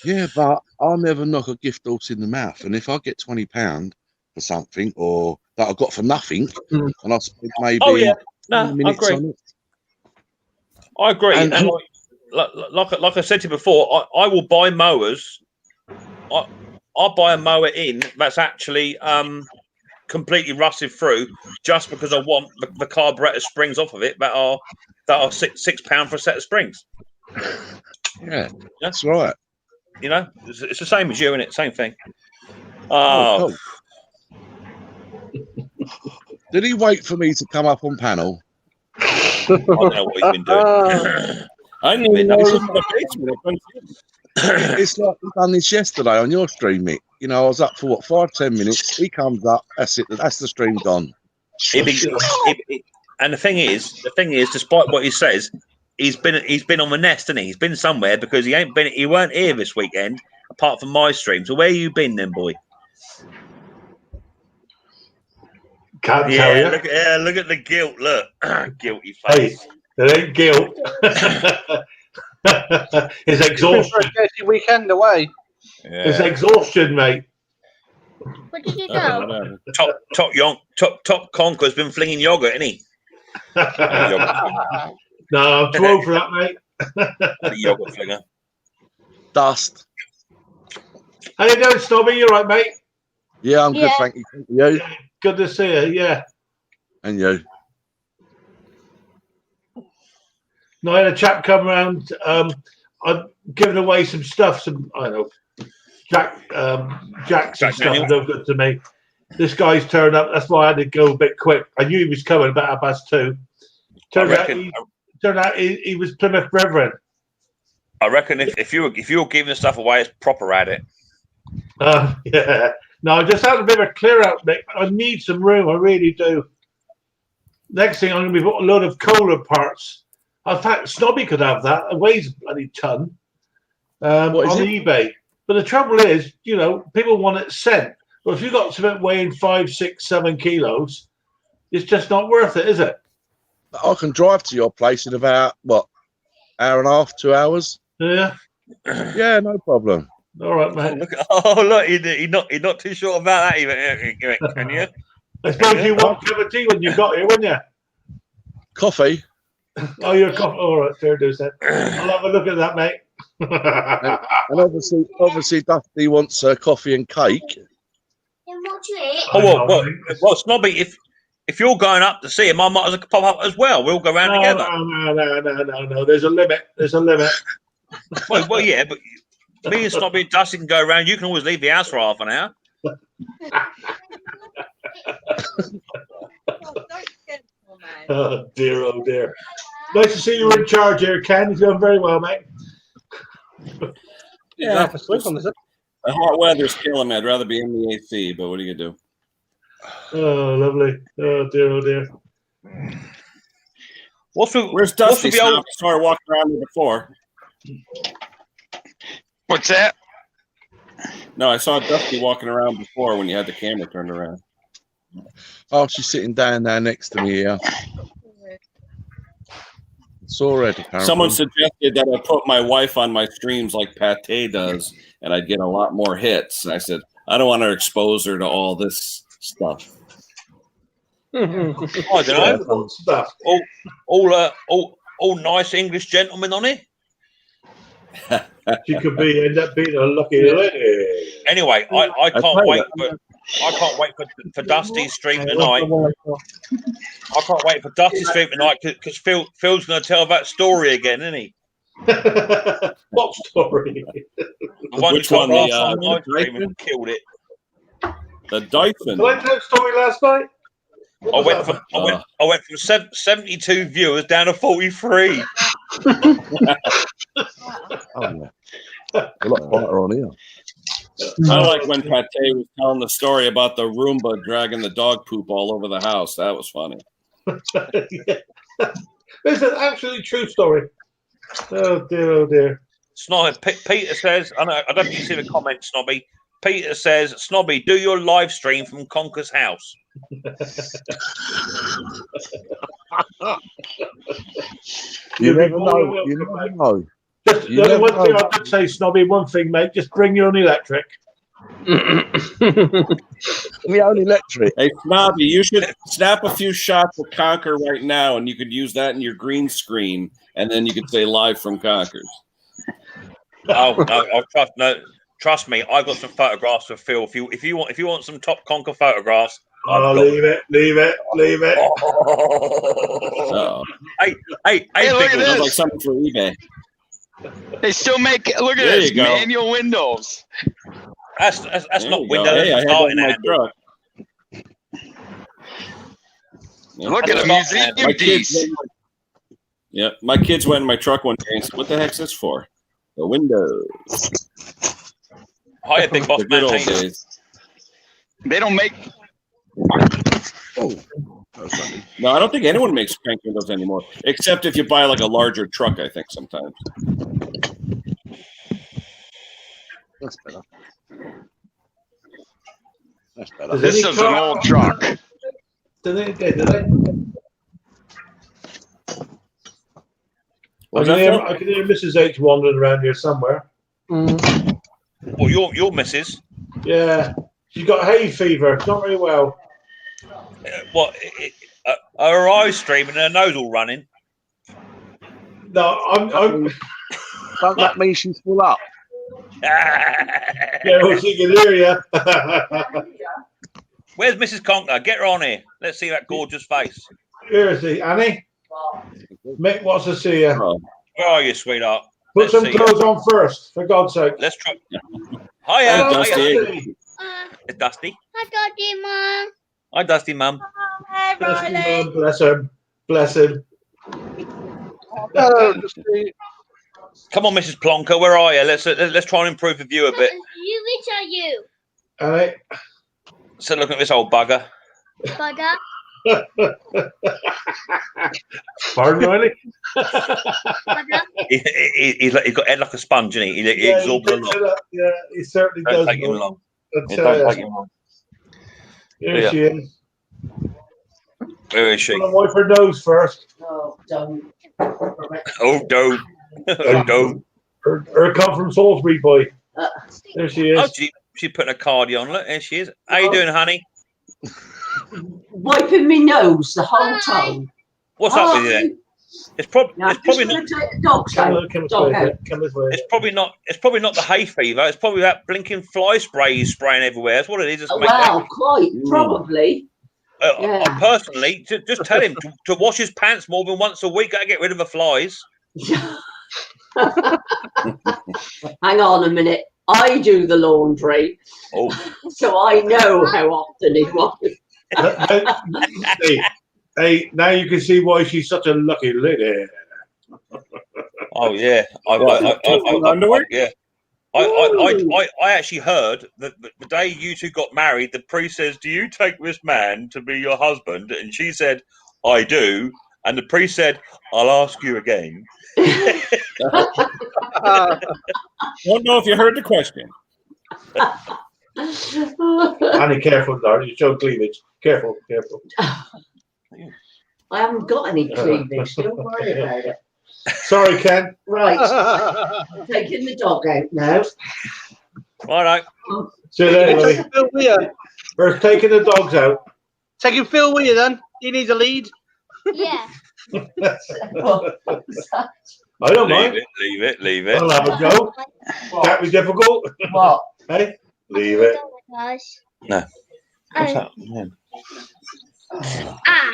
Yeah, but I'll never knock a gift horse in the mouth. And if I get £20 for something, or that I got for nothing, and I spend maybe minutes on it. I agree. And like I said to you before, I will buy mowers. I'll buy a mower in that's actually completely rusted through just because I want the carburetor springs off of it that are £6 for a set of springs. Yeah, that's right. You know, it's the same as you, isn't it? Same thing. Oh, did he wait for me to come up on panel? I don't know what he's been doing. I didn't even know he was in the basement. It's like we done this yesterday on your stream, Mick. You know, I was up for 5-10 minutes. He comes up. That's it. That's the stream gone. And the thing is, despite what he says, he's been on the nest, hasn't he? He's been somewhere because he weren't here this weekend, apart from my stream. So where you been then, boy? Can't tell you. Look at the guilt. Look, guilty face. Hey, it ain't guilt. It's exhaustion. For a dirty weekend away. Yeah. It's exhaustion, mate. Where did you go? Top Conquer's been flinging yogurt, isn't he? No, I'm too old for that, mate. Yogurt flinger. Dust. How you doing, Snobby? You right, mate? Yeah, I'm good, thank you. You? Good to see you, yeah. And you? No, I had a chap come around. I've given away some stuff, I don't know, Jack's and stuff. No good to me. This guy's turned up. That's why I had to go a bit quick. I knew he was coming about 2:30. Turned out he was Plymouth Brethren. I reckon if you were giving the stuff away, it's proper at it. Yeah. No, I just had a bit of a clear out, Nick. I need some room. I really do. Next thing, I'm going to be putting a load of Kohler parts. In fact, Snobby could have that. It weighs a bloody ton on eBay. But the trouble is, you know, people want it sent. But if you've got something weighing 5, 6, 7 kilos, it's just not worth it, is it? I can drive to your place in about, hour and a half, 2 hours? Yeah. Yeah, no problem. All right, mate. Look, he's not too sure about that even, can you? I suppose you want a cup of tea when you got here, wouldn't you? Coffee? Oh, you're coffee. All right, fair dues then. I'll have a look at that, mate. and obviously, Dusty wants coffee and cake. Then what do you eat? Well, Snobby, if you're going up to see him, I might as well pop up as well. We'll go round together. No. There's a limit. well, yeah, but me and Snobby and Dusty can go around. You can always leave the house for half an hour. Oh dear. Nice to see you in charge here, Ken. You're doing very well, mate. Yeah, the hot weather's killing me. I'd rather be in the AC, but what are you gonna do? Oh, lovely. Oh dear. Where's Dusty? I started walking around here before. What's that? No, I saw Dusty walking around before when you had the camera turned around. Oh, she's sitting down there next to me here. Saw it, apparently. Someone suggested that I put my wife on my streams like Pattay does, and I'd get a lot more hits. And I said, I don't want to expose her to all this stuff. I don't know. All nice English gentlemen on it. She could end up being a lucky lady. Anyway, I tell can't you wait for Dusty's stream tonight. I can't wait for Dusty's stream tonight because Phil's going to tell that story again, isn't he? What story? The one Which you told one? last The, time live stream Dyson? and killed it. The Dyson. Did I tell a story last night? I went from 72 viewers down to 43. Oh, yeah. A lot quieter on here. I like when Pattay was telling the story about the Roomba dragging the dog poop all over the house. That was funny. Yeah. It's an absolutely true story. Oh dear, oh dear. Snobby, Peter says, I don't know if you see the comment, Snobby. Peter says, Snobby, do your live stream from Conker's house. You never know. You never know. Just the only one thing I could say, Snobby, one thing, mate, just bring your own electric. My own electric. Hey, Snobby, you should snap a few shots of Conker right now, and you could use that in your green screen, and then you could say live from Conkers. Trust me, I've got some photographs of Phil. If you want some top Conker photographs, Leave it. Uh-oh. Hey, look at this. Sounds like something for eBay. They still make. Look at There this you go. manual windows. That's There not you go. Windows. Hey, I had that in my truck. Look at the My museum kids piece. my kids went in my truck one day and said, "What the heck's this for?" The windows. Hiya, Big Boss The good old Man. days. They don't make. Oh, that's funny. No, I don't think anyone makes crank windows anymore, except if you buy like a larger truck. I think sometimes. That's better. That's better. This is an old truck. Did they? I can hear Mrs. H wandering around here somewhere. Well, your missus. Yeah, she's got hay fever. It's not very well. Her eyes streaming and her nose all running. No, I'm Don't that mean she's full up? yeah, well, she can hear you. Where's Mrs. Conker? Get her on here. Let's see that gorgeous face. Here is she, Annie. Mick wants to see you. Oh, Where are you, sweetheart? Put some clothes on first, for God's sake. Let's try. Hi, Hiya, Dusty. Dusty. It's Dusty. Hi, Daddy, Mom. Hi, Dusty, Mum. Hi, Riley. Bless him. Bless him. Come on, Mrs. Plonker. Where are you? Let's try and improve the view a bit. Which are you? Annie. So look at this old bugger. Bugger. Pardon, Riley? Bugger. He's got head like a sponge, isn't he? He absorbs a lot. Yeah, he certainly Don't does. take him long. I'll Yeah, tell don't you. take him long. Here she is. Where is she? I'm gonna wipe her nose first. Oh, don't. Oh, don't. Her come from Salisbury, boy. There she is. Oh, she's putting a cardi on. Look, there she is. How you doing, honey? Wiping me nose the whole time. What's up with you then? It's probably not. Take the dogs out. Come this way. It's probably not the hay fever. It's probably that blinking fly spray he's spraying everywhere. That's what it is. Well, quite probably. I personally, just tell him to wash his pants more than once a week. Got to get rid of the flies. Hang on a minute. I do the laundry, so I know how often it was. Hey, now you can see why she's such a lucky lady. Oh yeah, underwear? Yeah. I actually heard that the day you two got married, the priest says, "Do you take this man to be your husband?" And she said, "I do." And the priest said, "I'll ask you again." Don't know if you heard the question. Annie, careful, darling. You show cleavage. Careful. I haven't got any cleavage. Don't worry about it. Sorry, Ken. Right. I'm taking the dog out now. All right. See you later, buddy. Phil with you. We're taking the dogs out. Taking Phil with you then. He needs a lead. Yeah. I don't mind. Leave it. I'll have a go. Can't be difficult. What? Hey, leave it. No. What's Oh, that? Man. ah.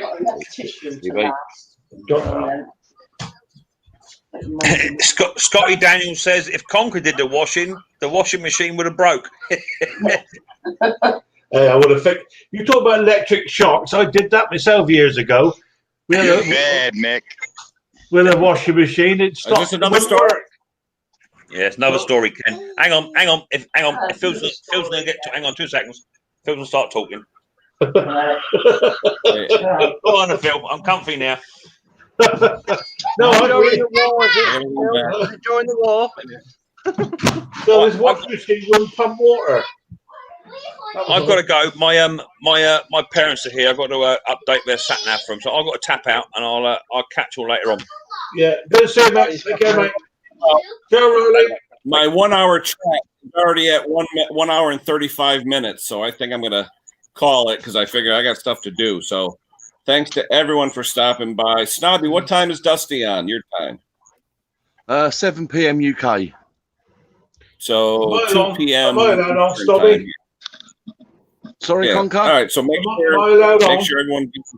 Scotty Daniels says if Conker did the washing machine would have broke. Hey, I would have fixed. You talk about electric shocks. I did that myself years ago. You're bad, Mick. With a washing machine, it stopped. this another story? Yeah, it's another story, Ken. Hang on. If Phil's gonna get to, hang on 2 seconds. Phil's gonna start talking. Go on, Phil. I'm comfy now. No, I'm During the war, was it during the war? So this washing machine wouldn't pump water. I've got to go. My parents are here. I've got to update their sat nav for them, so I've got to tap out, and I'll catch you all later on. Yeah, good to see you, mate. Take care, mate. Ciao, Rolly. My 1 hour chat is already at 1 hour and 35 minutes, so I think I'm gonna call it because I figure I got stuff to do. So thanks to everyone for stopping by. Snobby, what time is Dusty on your time? 7 p.m. UK. So 2 p.m. Snobby. Sorry, Yeah. Conker. All right, so make sure everyone gets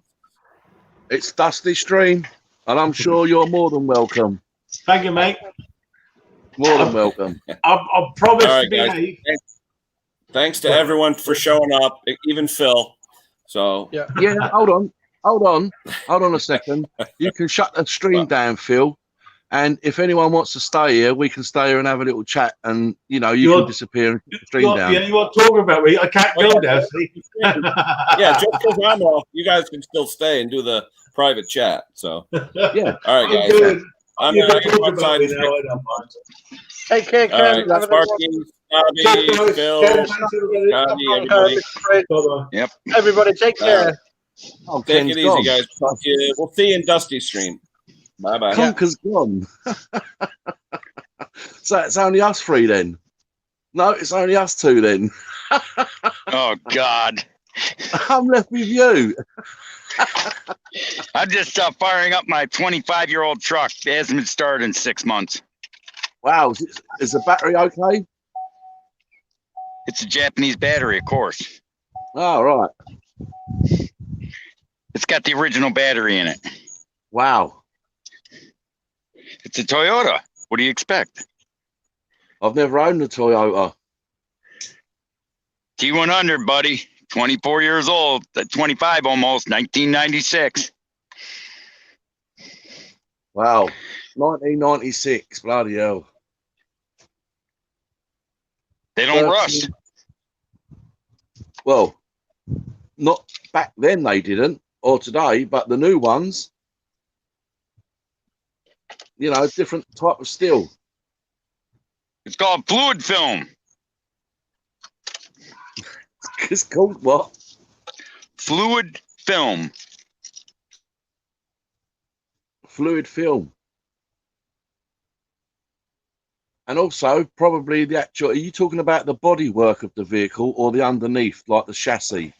It's Dusty Stream, and I'm sure you're more than welcome. Thank you, mate. More than welcome. I promise All right, to behave. Thanks to everyone for showing up, even Phil. So Yeah, hold on a second. You can shut the stream down, Phil. And if anyone wants to stay here, we can stay here and have a little chat. And you can disappear and keep the stream down. Yeah, you are talking about me. I can't go there. See? yeah, just because I'm off, you guys can still stay and do the private chat. So yeah. All right, guys. I'm going to go outside. Take care, All Ken. right, Sparky, Snobby, Phil, Scotty, everybody. Yep. Everybody, take care. Oh, Take Ken's it gone. easy, guys. We'll see you in Dusty Stream. Bye-bye. Conker's gone. So it's only us three then? No, it's only us two then. Oh, God. I'm left with you. I'm just firing up my 25-year-old truck. It hasn't been started in 6 months. Wow, is the battery okay? It's a Japanese battery, of course. Oh, right. It's got the original battery in it. Wow. It's a Toyota. What do you expect? I've never owned a Toyota. T100, buddy. 24 years old. 25 almost. 1996. Wow. 1996. Bloody hell. They don't rust. Well, not back then they didn't, or today, but the new ones, different type of steel. It's called fluid film. It's called what? Fluid film. Fluid film. And also, probably the actual, are you talking about the bodywork of the vehicle or the underneath, like the chassis?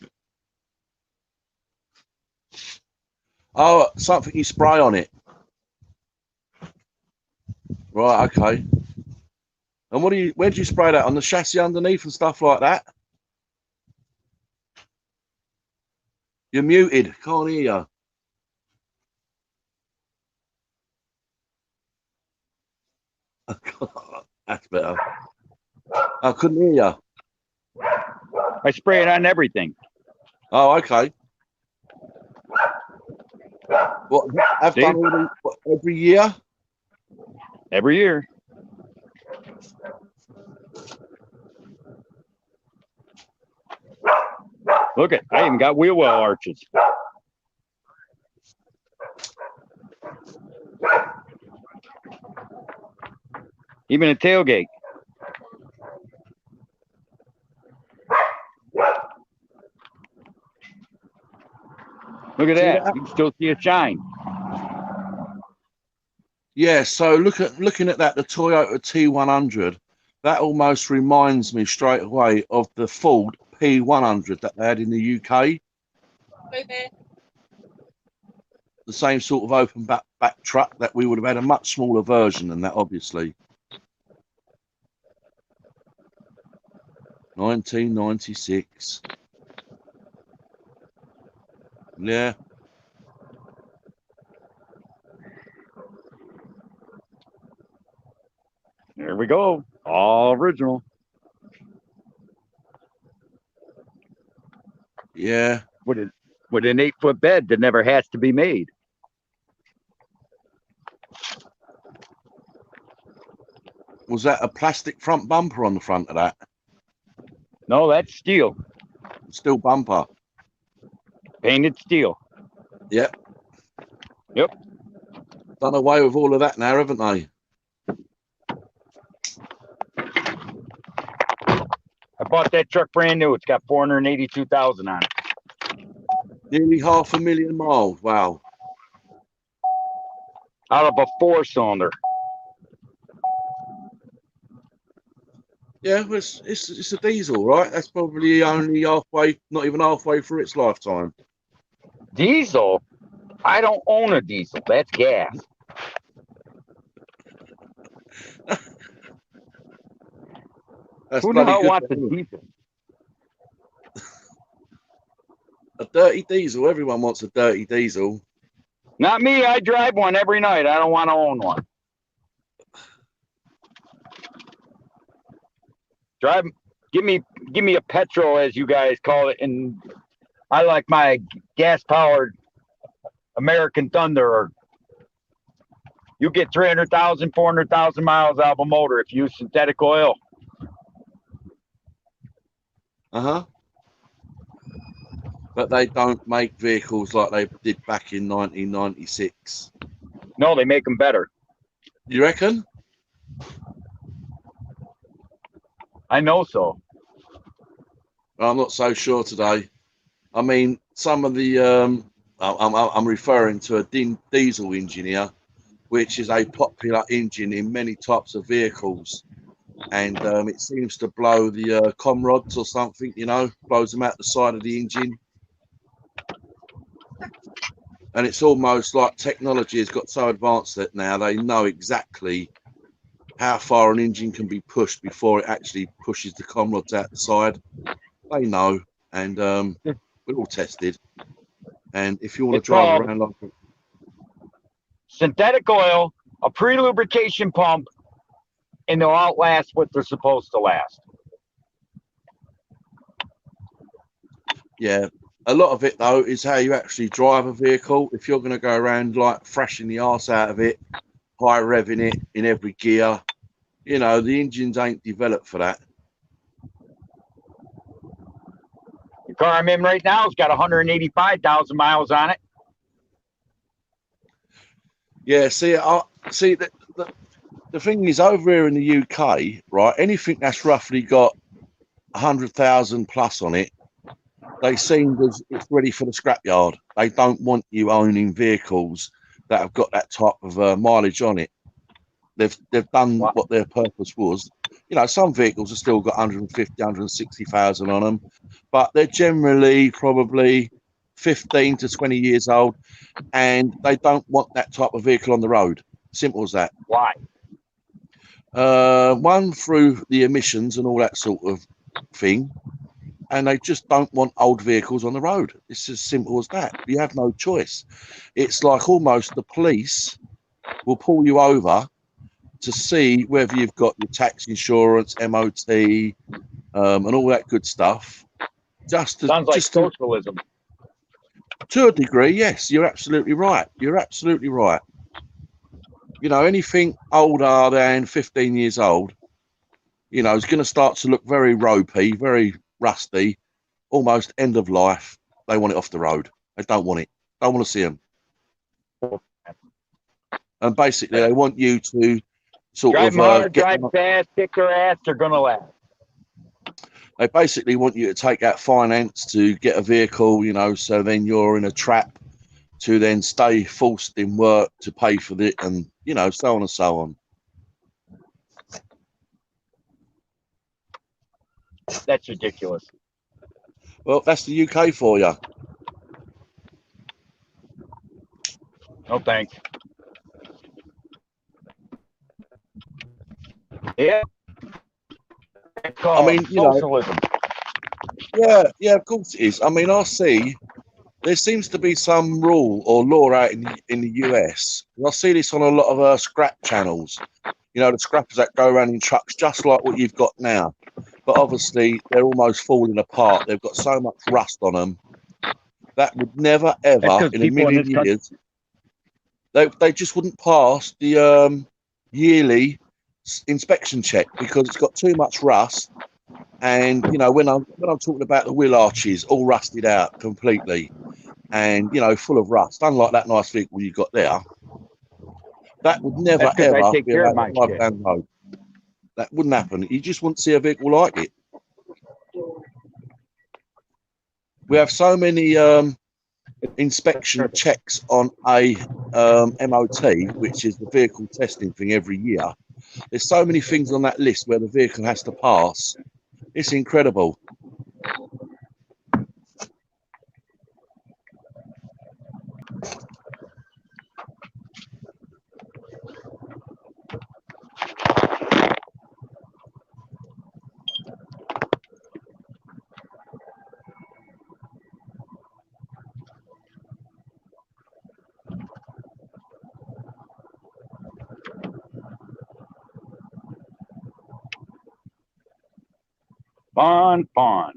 Oh, something you spray on it. Right, okay. And where do you spray that? On the chassis underneath and stuff like that? You're muted. Can't hear you. That's better. I couldn't hear you. I spray it on everything. Oh, okay. What have See? done every year? Every year. Look at, I even got wheel well arches. Even a tailgate. Look at that. You can still see it shine. Yeah, so looking at that, the Toyota T100, that almost reminds me straight away of the Ford P100 that they had in the UK. the same sort of open back truck, that we would have had a much smaller version than that, obviously. 1996. Yeah. There we go. All original. Yeah. With an 8-foot bed that never has to be made. Was that a plastic front bumper on the front of that? No, that's steel. Steel bumper. Painted steel. Yep. Yep. Done away with all of that now, haven't they? I bought that truck brand new. It's got 482,000 on it. Nearly 500,000 miles. Wow. Out of a 4-cylinder. Yeah, well, it's a diesel, right? That's probably only halfway, not even halfway through its lifetime. Diesel? I don't own a diesel. That's gas. That's Who the bloody hell good. wants a diesel? A dirty diesel. Everyone wants a dirty diesel. Not me. I drive one every night. I don't want to own one. Give me a petrol, as you guys call it, and I like my gas-powered American Thunder. Or you get 300,000, 400,000 miles out of a motor if you use synthetic oil. But they don't make vehicles like they did back in 1996. No, they make them better. You reckon? I know so. I'm not so sure today. I mean, some of the I'm referring to a diesel engine here, which is a popular engine in many types of vehicles, and it seems to blow the com rods or something, you know, blows them out the side of the engine. And it's almost like technology has got so advanced that now they know exactly how far an engine can be pushed before it actually pushes the com rods out the side. They know, and we're all tested. And if you want to drive around like synthetic oil, a pre-lubrication pump, and they'll outlast what they're supposed to last. yeah, a lot of it though is how you actually drive a vehicle. If you're going to go around like thrashing the arse out of it, high revving it in every gear, you know, the engines ain't developed for that. The car I'm in right now has got 185,000 miles on it. Yeah, see, the thing is, over here in the UK, right, anything that's roughly got 100,000 plus on it, they seem as it's ready for the scrapyard. They don't want you owning vehicles that have got that type of mileage on it. They've done what their purpose was. You know, some vehicles have still got 150, 160,000 on them, but they're generally probably 15 to 20 years old, and they don't want that type of vehicle on the road. Simple as that. Why? One, through the emissions and all that sort of thing, and they just don't want old vehicles on the road. It's as simple as that. You have no choice. It's like almost the police will pull you over to see whether you've got your tax, insurance, MOT, and all that good stuff. Sounds like socialism. To a degree, yes, you're absolutely right. You're absolutely right. You know, anything older than 15 years old, you know, is going to start to look very ropey, very rusty, almost end of life. They want it off the road. They don't want it. Don't want to see them. And basically, they want you to drive hard, drive fast, kick their ass. They're going to last. They basically want you to take out finance to get a vehicle, you know, so then you're in a trap to then stay forced in work to pay for it, and, you know, so on and so on. That's ridiculous. Well, that's the UK for you. No thanks. Yeah. I mean, you know, socialism. yeah, of course it is. I mean, I see there seems to be some rule or law out in the US. And I see this on a lot of scrap channels. You know, the scrappers that go around in trucks, just like what you've got now. But obviously, they're almost falling apart. They've got so much rust on them. That would never, ever, in a million years, they just wouldn't pass the yearly inspection check because it's got too much rust. And you know, when I'm talking about the wheel arches, all rusted out completely, and you know, full of rust, unlike that nice vehicle you got there, that would never ever be allowed to drive down the road. That wouldn't happen. You just wouldn't see a vehicle like it. We have so many inspection checks on a MOT, which is the vehicle testing thing every year. There's so many things on that list where the vehicle has to pass. It's incredible. Fun. Fun.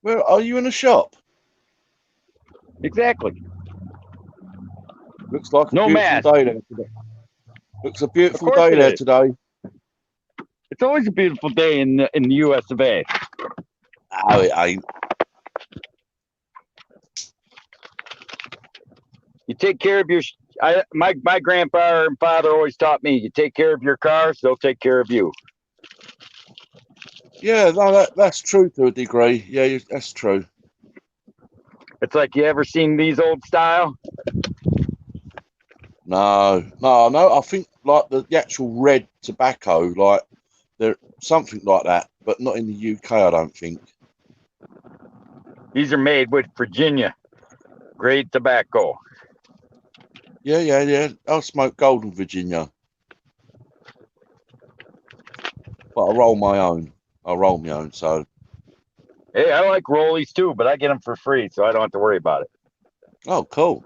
Where are you in a shop? Exactly. Looks like a No beautiful mask. day there today. Looks a beautiful Of course day it there is. today. It's always a beautiful day in the US of A. No, it ain't. You take care of your. My grandfather and father always taught me: you take care of your cars, they'll take care of you. Yeah, no, that's true to a degree. Yeah, that's true. It's like, you ever seen these old style? No. I think like the actual red tobacco, like there something like that, but not in the UK. I don't think. These are made with Virginia grade tobacco. Yeah. I'll smoke Golden Virginia, but I roll my own. So Hey, I like rollies too, but I get them for free, so I don't have to worry about it. oh, cool.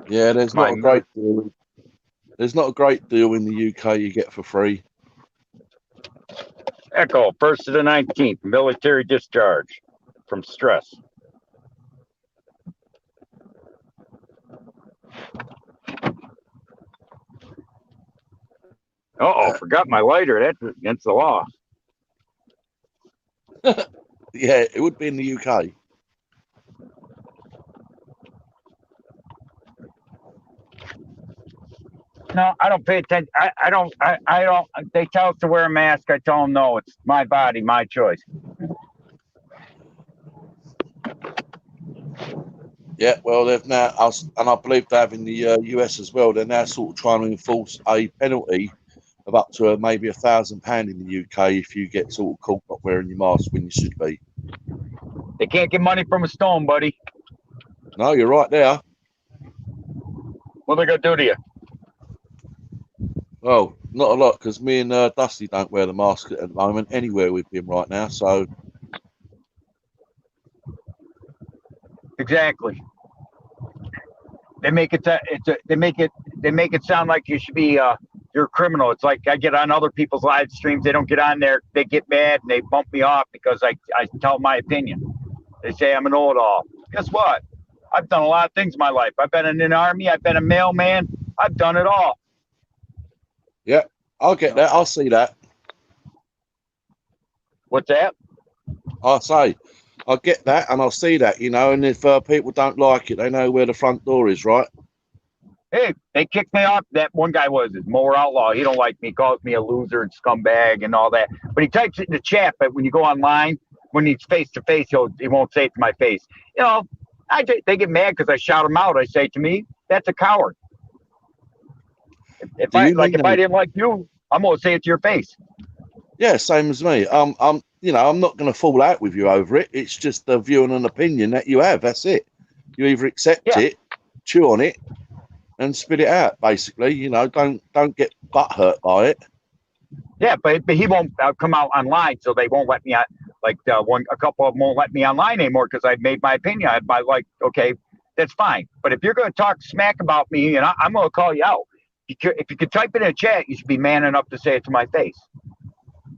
Yeah, there's not a great deal. There's not a great deal in the UK you get for free. Echo, 1st to the 19th, military discharge from stress. Forgot my lighter. That's against the law. Yeah, it would be in the UK. No, I don't pay attention. I don't. They tell us to wear a mask. I tell them no. It's my body, my choice. Yeah, well, they've now, and I believe they have in the US as well. They're now sort of trying to enforce a penalty of up to maybe £1,000 in the UK if you get sort of caught not wearing your mask when you should be. They can't get money from a stone, buddy. No, you're right there. What are they gonna do to you? Well, not a lot, because me and Dusty don't wear the mask at the moment anywhere with him right now. So Exactly. They make it. They make it sound like you should be. You're a criminal. It's like I get on other people's live streams. They don't get on there. They get mad and they bump me off because I tell my opinion. They say I'm an know-it-all. Guess what? I've done a lot of things in my life. I've been in an army. I've been a mailman. I've done it all. yeah, I'll get that. I'll see that. What's that? I'll say, I'll get that and I'll see that, you know. And if people don't like it, they know where the front door is, right? Hey, they kicked me off. That one guy was his Mower Outlaw. He don't like me, calls me a loser and scumbag and all that. But he types it in the chat. But when you go online, when he's face to face, he won't say it to my face. You know, they get mad because I shout him out. I say, to me, that's a coward. If I didn't like you, I'm gonna say it to your face. Yeah, same as me. You know, I'm not going to fall out with you over it. It's just a view and an opinion that you have. That's it. You either accept it, chew on it, and spit it out. Basically, you know, don't get butthurt by it. Yeah, but he won't come out online, so they won't let me out. Like a couple of them won't let me online anymore because I've made my opinion. Okay, that's fine. But if you're going to talk smack about me, and I'm going to call you out. If you could type it in a chat, you should be man enough to say it to my face.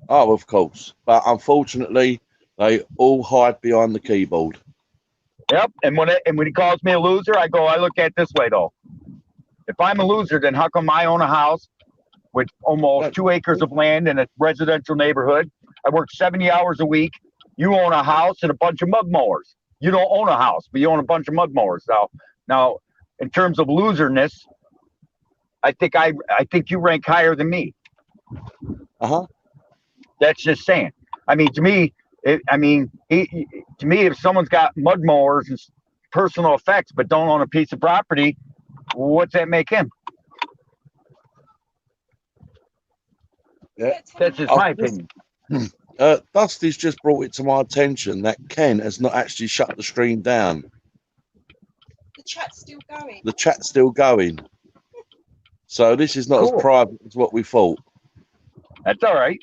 Oh, of course. But unfortunately, they all hide behind the keyboard. Yep. And when he calls me a loser, I look at it this way though. If I'm a loser, then how come I own a house with almost 2 acres of land in a residential neighborhood? I work 70 hours a week. You own a house and a bunch of mud mowers. You don't own a house, but you own a bunch of mud mowers. Now, in terms of loserness, I think you rank higher than me. That's just saying. I mean, to me, if someone's got mud mowers and personal effects but don't own a piece of property, what's that make him? Yeah, that's just my opinion. Dusty's just brought it to my attention that Ken has not actually shut the stream down. The chat's still going. The chat's still going. So this is not as private as what we thought. That's all right.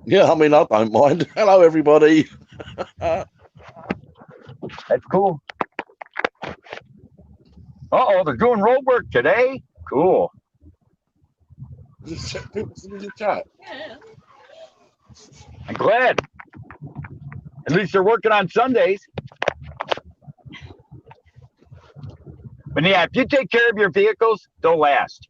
Yeah, I mean, I don't mind. Hello, everybody. That's cool. Uh-oh, they're doing road work today. Cool. Just people's in the chat. Yeah. I'm glad. At least they're working on Sundays. But yeah, if you take care of your vehicles, they'll last.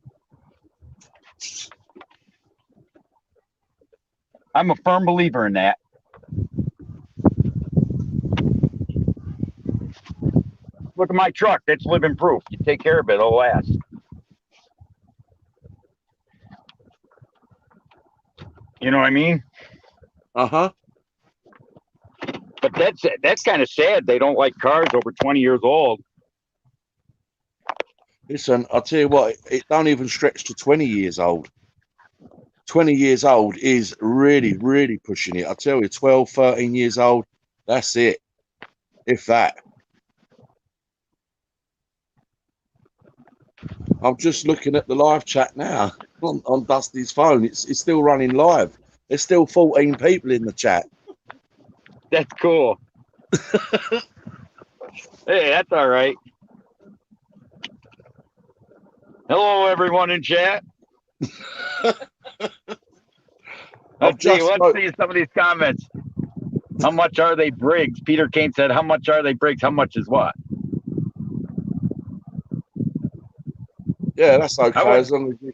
I'm a firm believer in that. Look at my truck. That's living proof. You take care of it, it'll last. You know what I mean? Uh-huh. But that's kind of sad. They don't like cars over 20 years old. Listen, I'll tell you what, it don't even stretch to 20 years old. 20 years old is really, really pushing it. I tell you, 12, 13 years old, that's it. If that. I'm just looking at the live chat now on Dusty's phone. It's still running live. There's still 14 people in the chat. That's cool. Hey, that's all right. Hello, everyone in chat. Let's see some of these comments. How much are they Briggs? Peter Kane said, how much are they Briggs? How much is what? Yeah, that's okay. As long as you...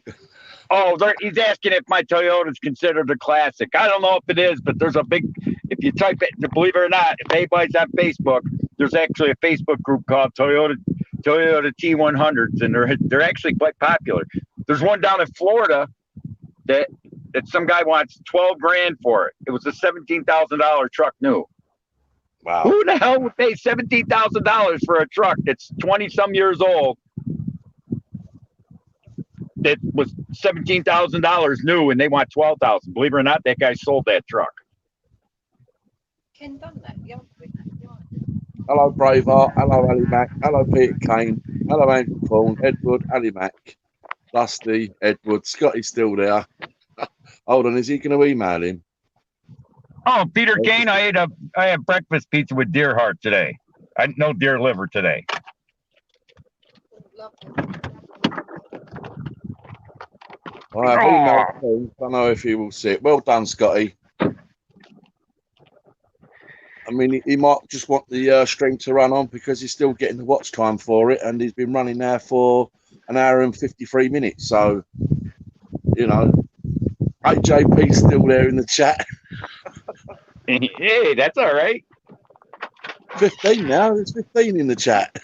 he's asking if my Toyota is considered a classic. I don't know if it is, but there's a big, if you type it, believe it or not, if anybody's on Facebook, there's actually a Facebook group called Toyota T100s, and they're actually quite popular. There's one down in Florida that some guy wants $12 grand for it. It was a $17,000 truck new. Wow. Who the hell would pay $17,000 for a truck that's 20 some years old? That was $17,000 new, and they want $12,000. Believe it or not, that guy sold that truck. Ken done that. Yeah. Hello, Braveheart. Hello, Ali Mac. Hello, Peter Kane. Hello, Andrew Paul, Edward, Ali Mac, Dusty, Edward. Scotty's still there. Hold on, is he going to email him? Oh, Peter Kane, I had breakfast pizza with deer heart today. No deer liver today. I have emailed Paul. I don't know if he will see it. Well done, Scotty. I mean, he might just want the stream to run on because he's still getting the watch time for it, and he's been running now for an hour and 53 minutes. So, you know, AJP's still there in the chat. Hey, that's all right. 15 now. There's 15 in the chat.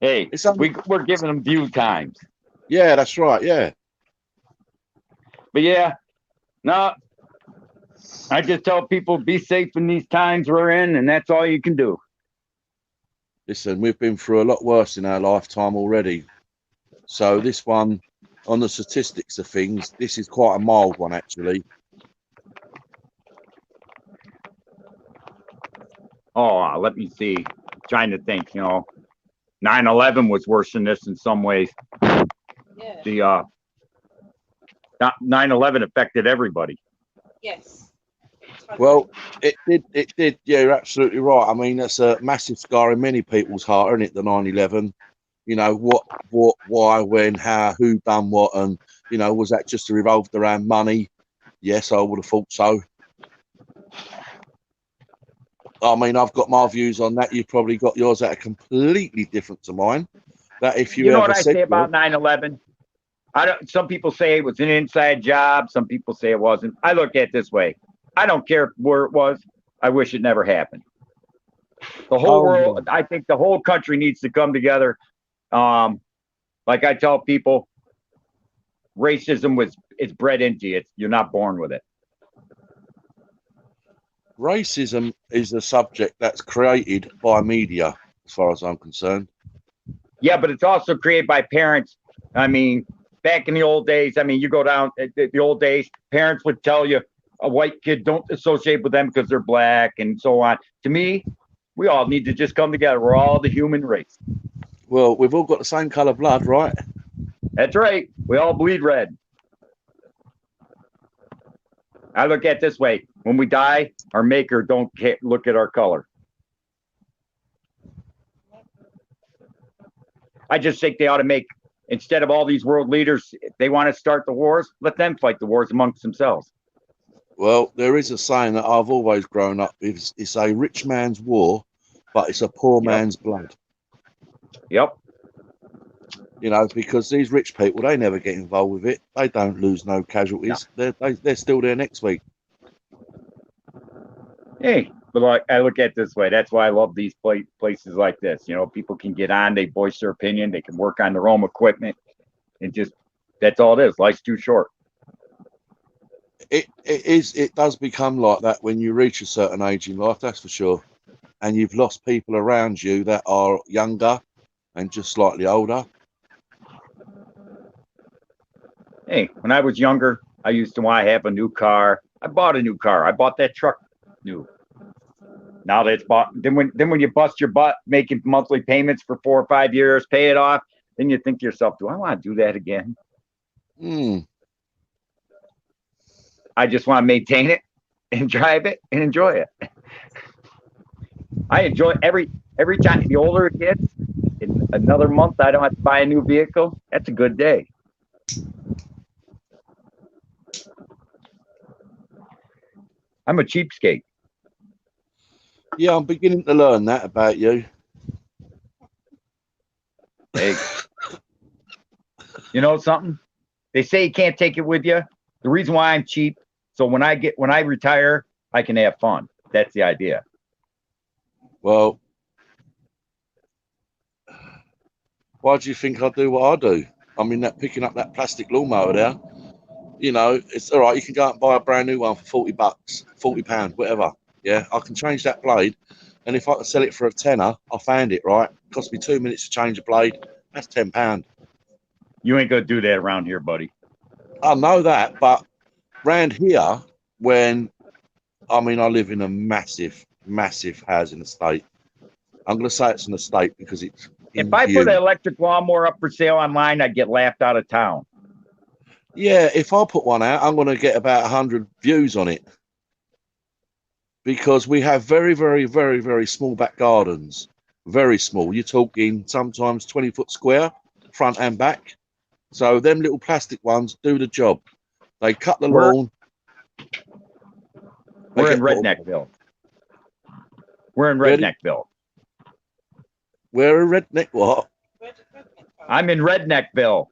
Hey, It's only, we're giving them view times. yeah, that's right. Yeah. But yeah, no, I just tell people be safe in these times we're in, and that's all you can do. Listen, we've been through a lot worse in our lifetime already. So this one, on the statistics of things, this is quite a mild one, actually. Oh, let me see. Trying to think, 9/11 was worse than this in some ways. Yeah. The 9/11 affected everybody. Yes. Well, it did. Yeah, you're absolutely right. I mean, that's a massive scar in many people's heart, isn't it? The 9/11. You know, what, why, when, how, who done what, and was that just revolved around money? Yes, I would have thought so. I mean, I've got my views on that. You've probably got yours that are completely different to mine. That if you know ever what I said say about 9/11? Some people say it was an inside job. Some people say it wasn't. I look at it this way. I don't care where it was. I wish it never happened. The whole world, I think the whole country needs to come together. Like I tell people, racism it's bred into you. You're not born with it. Racism is a subject that's created by media, as far as I'm concerned. Yeah, but it's also created by parents. I mean, back in the old days, you go down the old days, parents would tell you a white kid, don't associate with them because they're black and so on. To me, we all need to just come together. We're all the human race. Well, we've all got the same color blood, right? That's right. We all bleed red. I look at it this way. When we die, our maker don't look at our color. I just think they ought to make, instead of all these world leaders, if they want to start the wars, let them fight the wars amongst themselves. Well, there is a saying that I've always grown up with. It's a rich man's war, but it's a poor man's blood. Yep. Because these rich people, they never get involved with it. They don't lose no casualties. No. They're still there next week. Hey, but like I look at it this way. That's why I love these places like this. People can get on, they voice their opinion, they can work on their own equipment, and just that's all it is. Life's too short. It does become like that when you reach a certain age in life, that's for sure. And you've lost people around you that are younger and just slightly older. Hey, when I was younger, I used to want to have a new car. I bought a new car. I bought that truck new. Now that it's bought, then when you bust your butt making monthly payments for 4 or 5 years, pay it off, then you think to yourself, do I want to do that again? I just want to maintain it and drive it and enjoy it. I enjoy every time. The older it gets, in another month, I don't have to buy a new vehicle. That's a good day. I'm a cheapskate. Yeah, I'm beginning to learn that about you. Hey, you know something? They say you can't take it with you. The reason why I'm cheap, so when I retire, I can have fun. That's the idea. Well, why do you think I do what I do? I mean, picking up that plastic lawnmower there, it's all right. You can go out and buy a brand new one for $40, £40, whatever. Yeah, I can change that blade. And if I can sell it for a tenner, I found it, right? It cost me 2 minutes to change a blade. That's £10. You ain't going to do that around here, buddy. I know that, but round here, I live in a massive, massive housing estate. I'm going to say it's an estate because it's. If I put an electric lawnmower up for sale online, I'd get laughed out of town. Yeah, if I put one out, I'm going to get about 100 views on it. Because we have very, very, very, very small back gardens. Very small. You're talking sometimes 20-foot square, front and back. So them little plastic ones do the job. They cut the lawn. We're in Redneckville. We're in Redneckville. We're in Redneck what? I'm in Redneckville.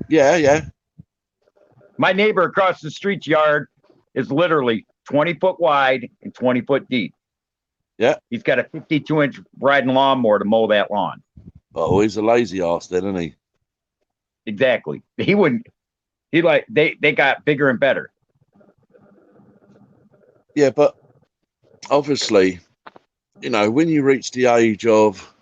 Yeah. My neighbor across the street's yard is literally 20 foot wide and 20 foot deep. Yeah. He's got a 52-inch riding lawnmower to mow that lawn. Oh, he's a lazy ass then, isn't he? Exactly. He wouldn't. He like they got bigger and better. Yeah, but obviously, you know, when you reach the age of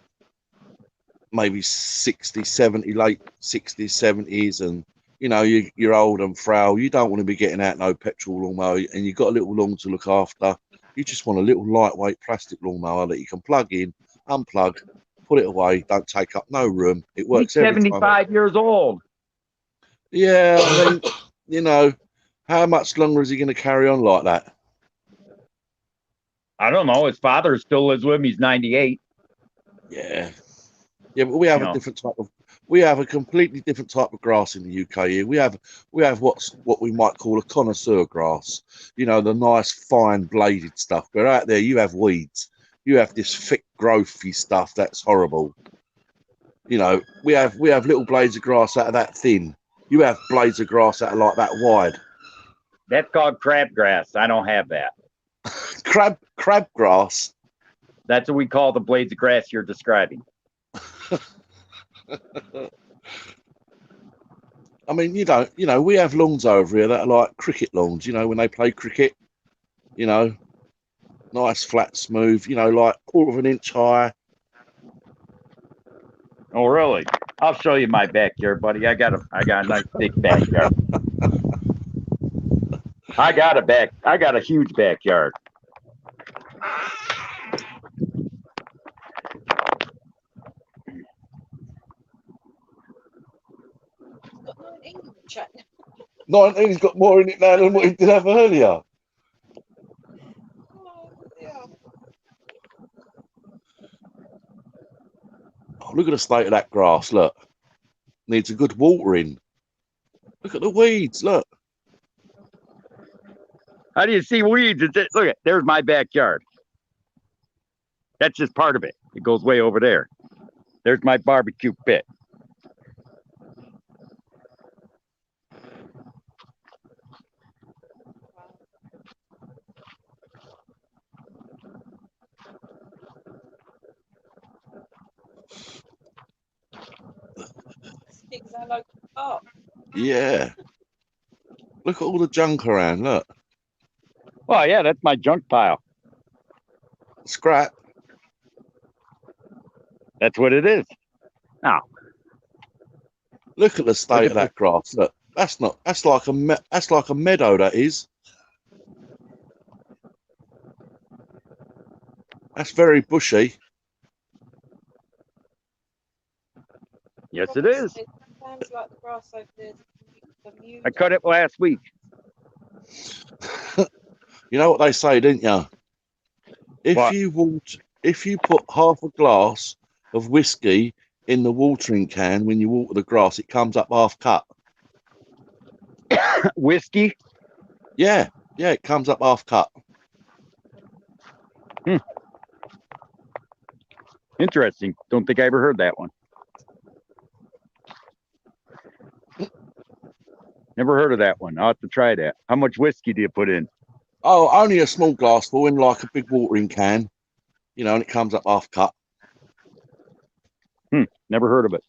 maybe 60, 70, late 60s, 70s, and you know, you're old and frail, you don't want to be getting out no petrol lawnmower, and you've got a little lawn to look after. You just want a little lightweight plastic lawnmower that you can plug in, unplug, put it away, don't take up no room. It He's works every time. 75 years old. Yeah, I mean, you know, how much longer is he going to carry on like that? I don't know. His father still lives with him. He's 98. Yeah. Yeah, but we have You a know. different type of, we have a completely different type of grass in the UK here. We have what we might call a connoisseur grass. You know, the nice fine bladed stuff. But out there you have weeds. You have this thick growthy stuff that's horrible. You know, we have little blades of grass out of that thin. You have blades of grass that are like that wide. That's called crabgrass. I don't have that. Crab grass. That's what we call the blades of grass you're describing. I mean, you know, we have lawns over here that are like cricket lawns, you know, when they play cricket, you know, nice, flat, smooth, you know, like 1/4 inch high. Oh, really? I'll show you my backyard, buddy. I got a nice big backyard. I got a huge backyard. Got 19 chat. 19's got more in it now than what he did have earlier. Oh, yeah. Oh, look at the state of that grass, look. Needs a good watering. Look at the weeds, look. How do you see weeds? Look at there's my backyard. That's just part of it. It goes way over there. There's my barbecue pit. Sticks our local park. Yeah. Look at all the junk around, look. Oh yeah, that's my junk pile. Scrap. That's what it is. Now, Look at the state of that grass, look. That's like a meadow, that is. That's very bushy. yes, it is. Sometimes like the grass over there. I cut it last week. You know what they say, didn't you? What? If you put half a glass of whiskey in the watering can when you water the grass, it comes up half cut. Whiskey? Yeah, it comes up half cut. Interesting. Don't think I ever heard that one. Never heard of that one. I'll have to try that. How much whiskey do you put in? Oh, only a small glassful in like a big watering can, you know, and it comes up half cut. Never heard of it.